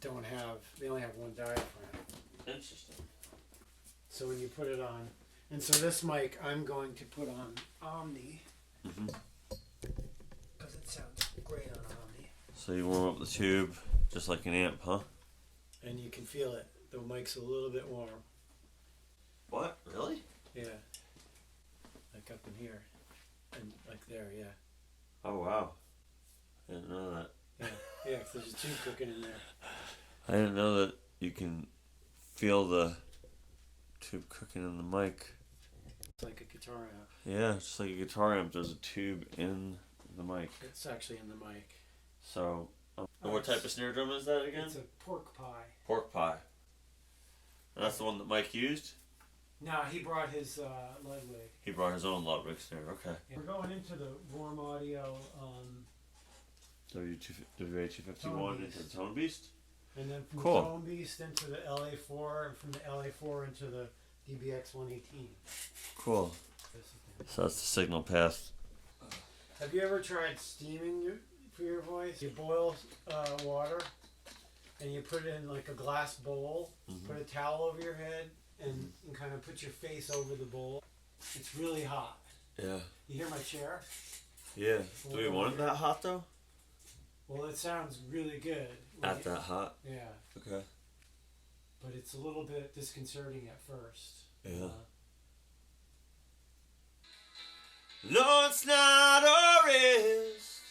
don't have. They only have 1 diaphragm. Interesting. So when you put it on, and so this mic I'm going to put on Omni because it sounds great on Omni. So you warm up the tube just like an amp, huh? And you can feel it. The mic's a little bit warm. What? Really? Yeah. Like up in here, and like there, yeah. Oh wow. I didn't know that. Yeah, 'cause there's a tube cooking in there. I didn't know that you can feel the tube cooking in the mic. It's like a guitar amp. Yeah, just like a guitar amp, there's a tube in the mic. It's actually in the mic. So, what type of snare drum is that again? It's a pork pie. Pork pie. And that's the one that Mike used? No, he brought his Ludwig. He brought his own Ludwig snare, okay. Yeah. We're going into the warm audio, WA251 into the Tone Beast? and then from Cool. the Tone Beast into the LA4, and from the LA4 into the DBX 118. Cool. So that's the signal path. Have you ever tried steaming for your voice? You boil water, and you put it in like a glass bowl, put a towel over your head, and kind of put your face over the bowl. It's really hot. Yeah. You hear my chair? Yeah. Do we want it that hot though? Well, it sounds really good. At that hot? Yeah. Okay. But it's a little bit disconcerting at first. Yeah. No, it's not a rest,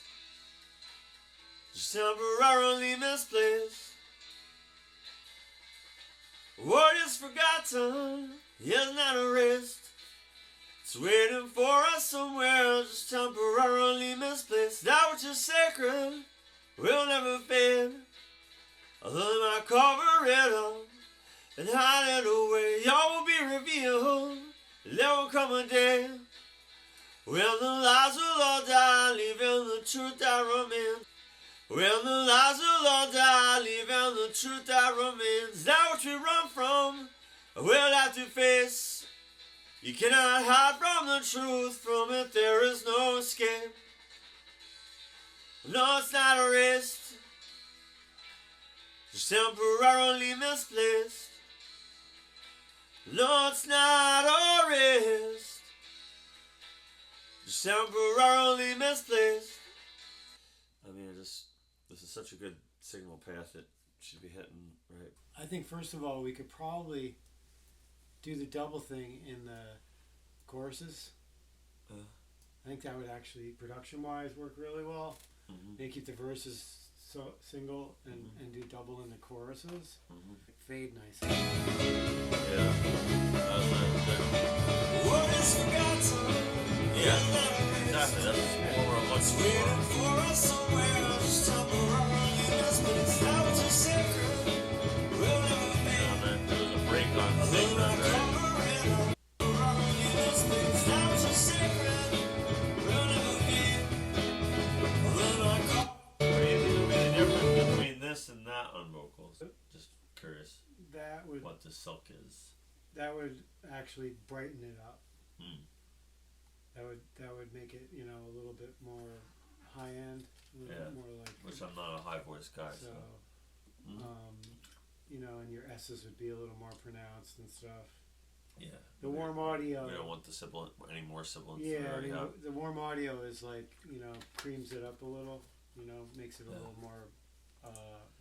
just temporarily misplaced. What is forgotten is not a rest. It's waiting for us somewhere, just temporarily misplaced. That which is sacred will never fade. Although I cover it up and hide it away, all will be revealed. There will come a day when the lies will all die, leaving the truth that remains. When the lies will all die, leaving the truth that remains. That which we run from, we'll have to face. You cannot hide from the truth, from it there is no escape. No, it's not a rest, just temporarily misplaced. No, it's not a rest, just temporarily misplaced. I mean, this is such a good signal path, it should be hitting right. I think first of all, we could probably do the double thing in the choruses. I think that would actually, production-wise, work really well. They keep the verses single and do double in the choruses. Fade nicely. Yeah. What is forgotten? Yeah, exactly. That's what we're looking for. us somewhere, just temporarily misplaced. That which is sacred will never fade. There was a break on segment, right? What do you think would be the difference between this and that on vocals? Just curious That would what the silk is. actually brighten it up. Hmm. That would make it, you know, a little bit more high end, a little bit more like. Which I'm not a high voice guy, so. You know, and your S's would be a little more pronounced and stuff. Yeah. The warm audio. We don't want the sibilant, any more sibilants. Yeah, I mean, the warm audio is like, you know, creams it up a little. You know, makes it a little more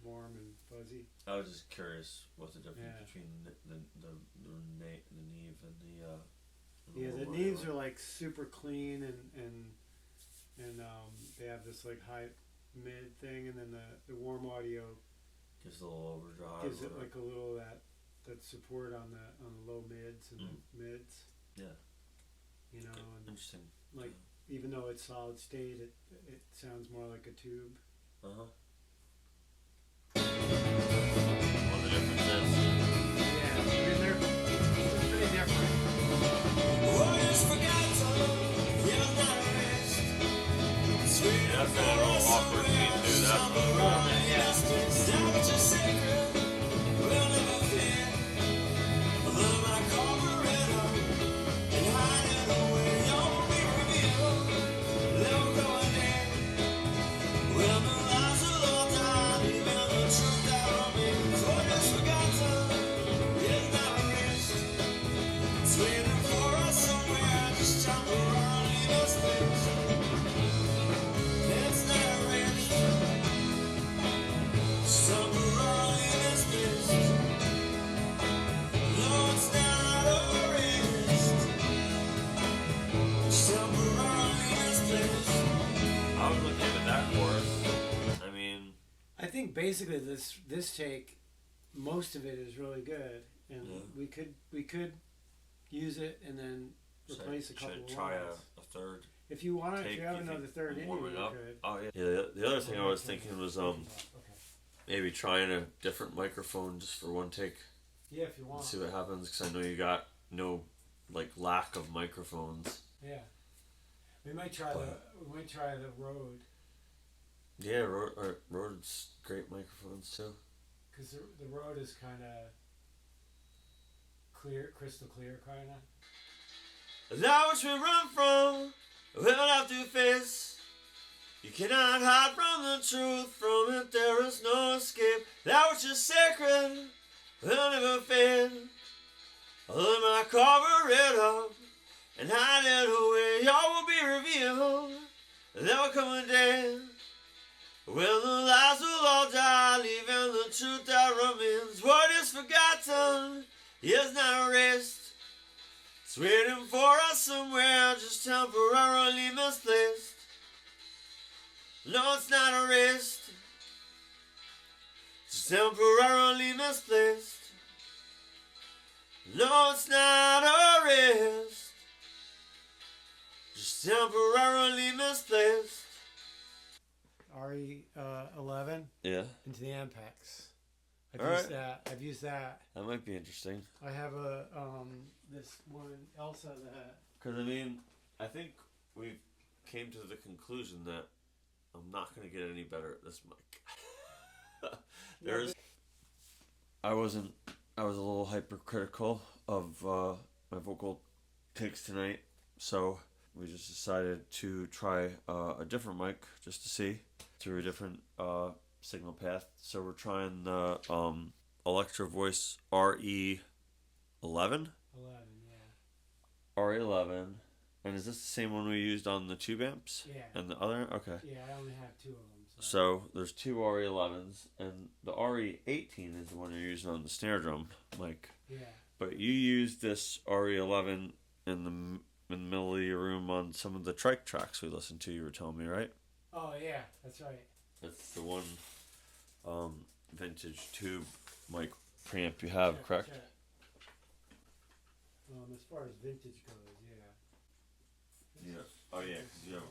warm and fuzzy. I was just curious what the difference between the neve and the the Neves are like super clean and they have this like high mid thing, and then the warm audio gives a little overdrive. Gives it like a little that support on the low mids and the mids. Yeah. You know, and interesting. Like even though it's solid state, it sounds more like a tube. What the difference is? Yeah, I mean they're pretty different. I was looking at that chorus. I mean, I think basically this take, most of it is really good, and we could use it and then replace a couple should of try lines. a third. If you want take to have if another you third in, warm you it up. could. Oh yeah. Yeah. The other thing I was thinking was maybe trying a different microphone just for one take. Yeah, if you want. See what happens, because I know you got no lack of microphones. Yeah. We might try the Rode, Yeah, Rode's great microphones too. because the Rode is kind of clear, crystal clear, kind of. That which we run from, we'll have to face. You cannot hide from the truth, from it there is no escape. That which is sacred will never fade. Let my cover it up and hide it away. All will be revealed. There will come a day when the lies will all die, leaving the truth that remains. What is forgotten is not erased. It's waiting for us somewhere, just temporarily misplaced. No, it's not erased. Just temporarily misplaced. No, it's not erased. Just temporarily misplaced. RE11 Yeah, into the Ampex. I've used that. that might be interesting. I have a this one Elsa that. Because I mean, I think we came to the conclusion that I'm not going to get any better at this mic. I was a little hypercritical of my vocal takes tonight, so we just decided to try a different mic just to see through a different signal path. So we're trying the Electro Voice RE11. 11, yeah. RE11. And is this the same one we used on the tube amps? Yeah. And the other? Okay. Yeah, I only have two of them. So there's two RE11s, and the RE18 is the one you're using on the snare drum mic. Yeah. But you used this RE11 in the middle of your room on some of the trike tracks we listened to, you were telling me, right? Oh, yeah, that's right. That's the one vintage tube mic preamp you have, correct? Check. As far as vintage goes, yeah. Yeah. Oh, yeah, because you have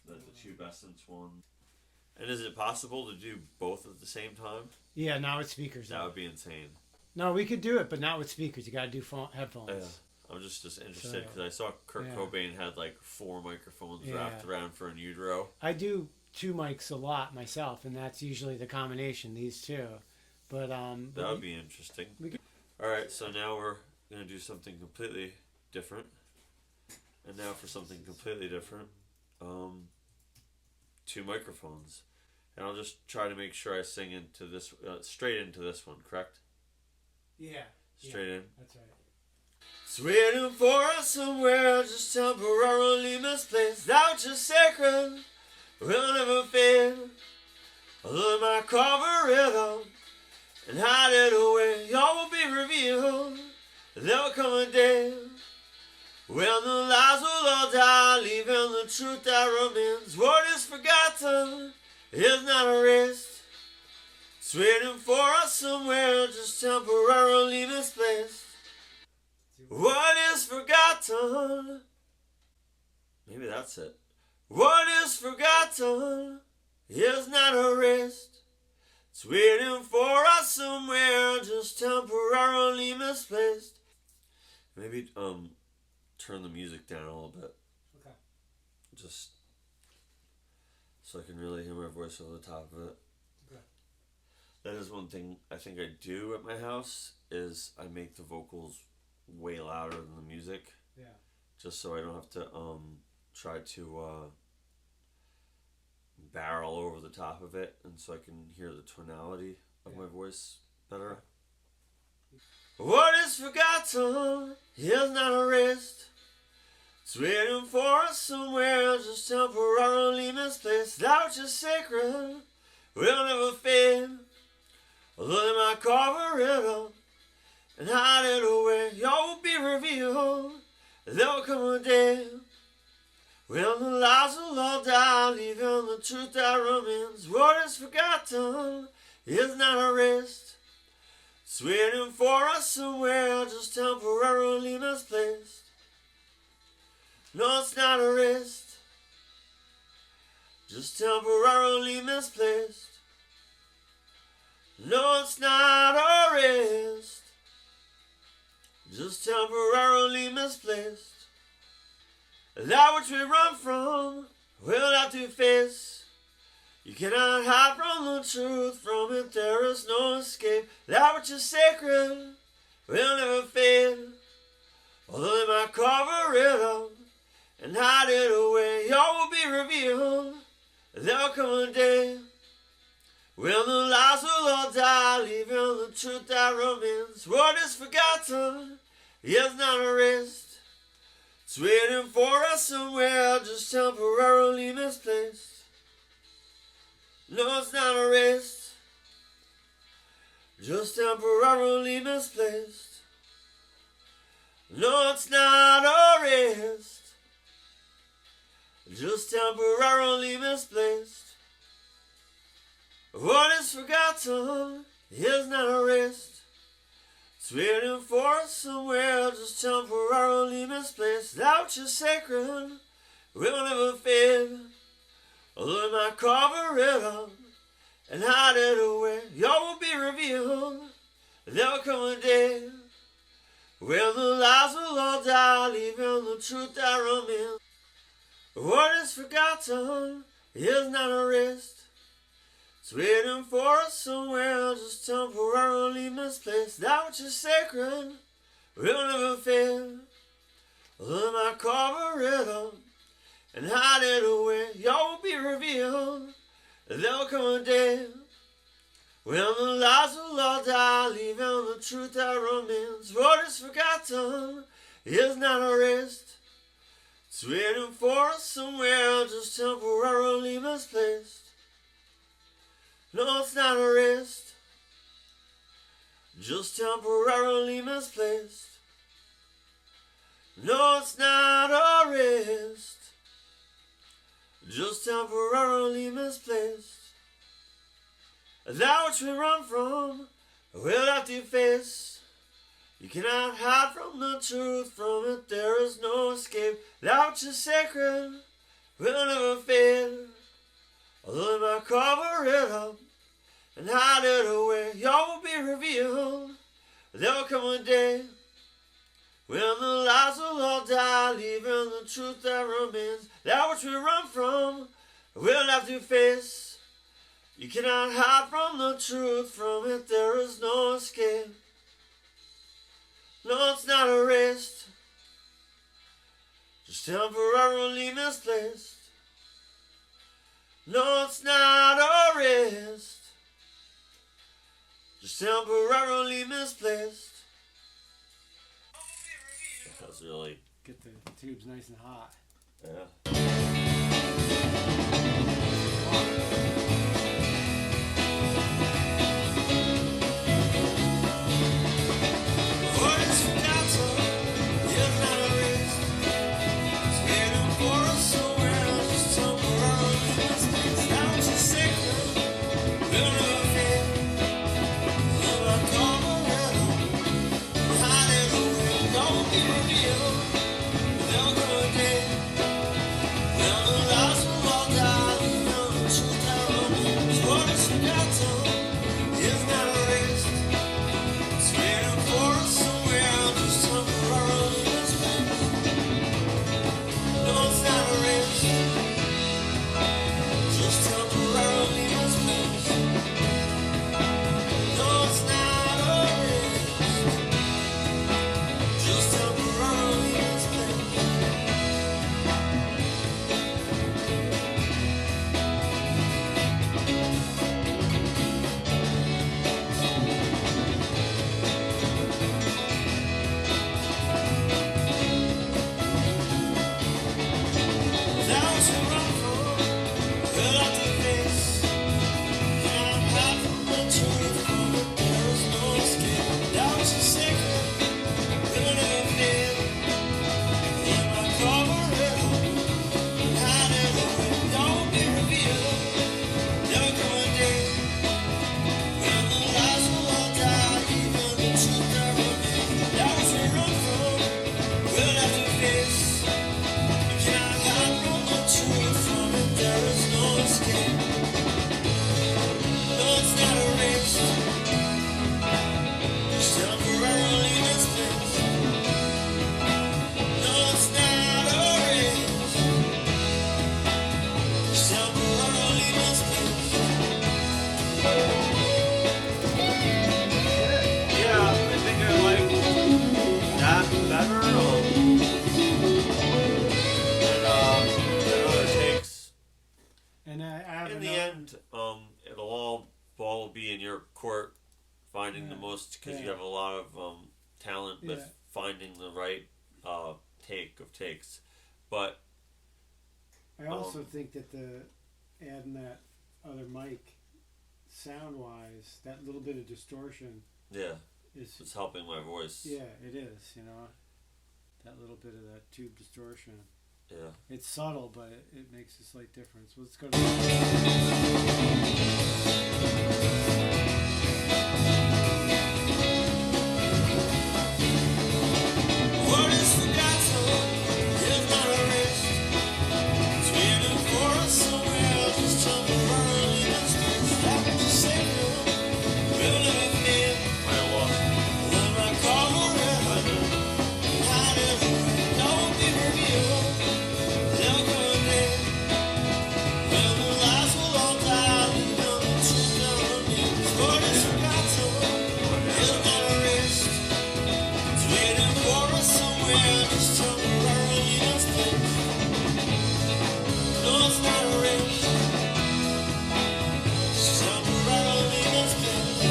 the tube essence one. And is it possible to do both at the same time? Yeah, now with speakers. That would be insane. No, we could do it, but not with speakers. You got to do headphones. Yeah. I'm just interested because I saw Kurt Cobain had like 4 microphones wrapped around for an Udro. I do 2 mics a lot myself, and that's usually the combination, these two. But that would be interesting. All right, so now we're gonna do something completely different, and now for something completely different, 2 microphones, and I'll just try to make sure I sing into this straight into this one, correct? Yeah. Straight in. That's right. It's waiting for us somewhere, just temporarily misplaced. That which is sacred will never fade. Let my cover it up and hide it away. All will be revealed. There will come a day when the lies will all die, leaving the truth that remains. What is forgotten is not erased. It's waiting for us somewhere, just temporarily misplaced. What is forgotten? Maybe that's it. What is forgotten is not erased. It's waiting for us somewhere, just temporarily misplaced. Maybe turn the music down a little bit. Okay. Just so I can really hear my voice over the top of it. Okay. That is one thing I think I do at my house is I make the vocals way louder than the music. Yeah. Just so I don't have to try to barrel over the top of it, and so I can hear the tonality of my voice better. What is forgotten is not erased. It's waiting for us somewhere, just temporarily misplaced. That which is sacred will never fade. cover it up and hide it away, all will be revealed. There'll come a day when the lies will all die, leaving the truth that remains. What is forgotten is not erased. It's waiting for us somewhere, just temporarily misplaced. No, it's not erased, just temporarily misplaced. No, it's not erased, just temporarily misplaced. That which we run from, we'll have to face. You cannot hide from the truth, from it there is no escape. That which is sacred will never fade. Although they might cover it up and hide it away, all will be revealed. There'll come a day when the lies will all die, leaving the truth that remains. What is forgotten is not erased. It's waiting for us somewhere, just temporarily misplaced. No, it's not erased, just temporarily misplaced. No, it's not erased, just temporarily misplaced. What is forgotten is not erased. It's waiting for us somewhere, just temporarily misplaced. That which is sacred will never fade. Although they might cover it up and hide it away, all will be revealed. There'll come a day when the lies will all die, leaving the truth that remains. What is forgotten is not erased. It's waiting for us somewhere, just temporarily misplaced. That which is sacred will never fade. Although they might cover it up and hide it away, all will be revealed. There'll come a day when the lies will all die, leaving the truth that remains. What is forgotten is not erased. It's waiting for us somewhere, just temporarily misplaced. No, it's not erased, just temporarily misplaced. No, it's not erased, just temporarily misplaced. That which we run from, we'll have to face. You cannot hide from the truth, from it there is no escape. That which is sacred will never fade. Although they might cover it up and hide it away, all will be revealed. There'll come a day when the lies will all die, leaving the truth that remains. That which we run from, we'll have to face. You cannot hide from the truth, from it there is no escape. No, it's not erased, just temporarily misplaced. No, it's not erased, just temporarily misplaced. That's really... Get the tubes nice and hot. Yeah. will be in your court finding the most, because you have a lot of talent with finding the right take of takes. But I also think that adding that other mic, sound wise, that little bit of distortion, it's helping my voice. Yeah, it is. You know, that little bit of that tube distortion. Yeah. It's subtle, but it makes a slight difference. Let's go What is forgotten is not erased. It's waiting for us somewhere, just temporarily misplaced. Happy to say no, we'll never fail. When I call forever, I never know be revealed. There'll come a day when the lies will all die and none the truth never remains. What is forgotten is not erased. It's waiting for us somewhere, just temporarily misplaced. No, it's not erased. It's temporarily misplaced.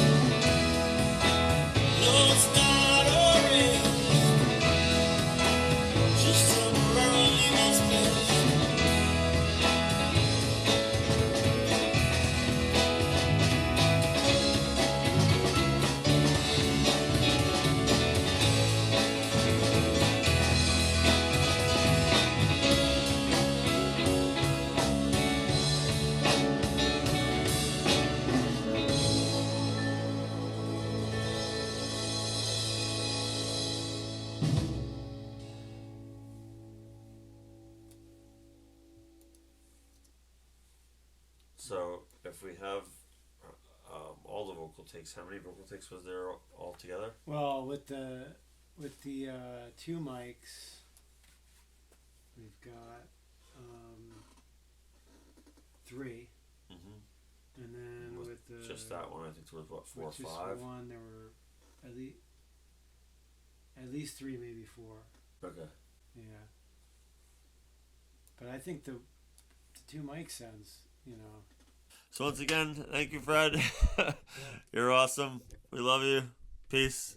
No, it's not erased. Just temporarily misplaced. So if we have all the vocal takes, how many vocal takes was there all together? Well, with the two mics, we've got 3, and then with the just that one, I think there was what, 4 or with just 5. one, there were at least 3, maybe 4. Okay. Yeah. But I think the two mic sounds, you know. So once again, thank you, Fred. You're awesome. We love you. Peace.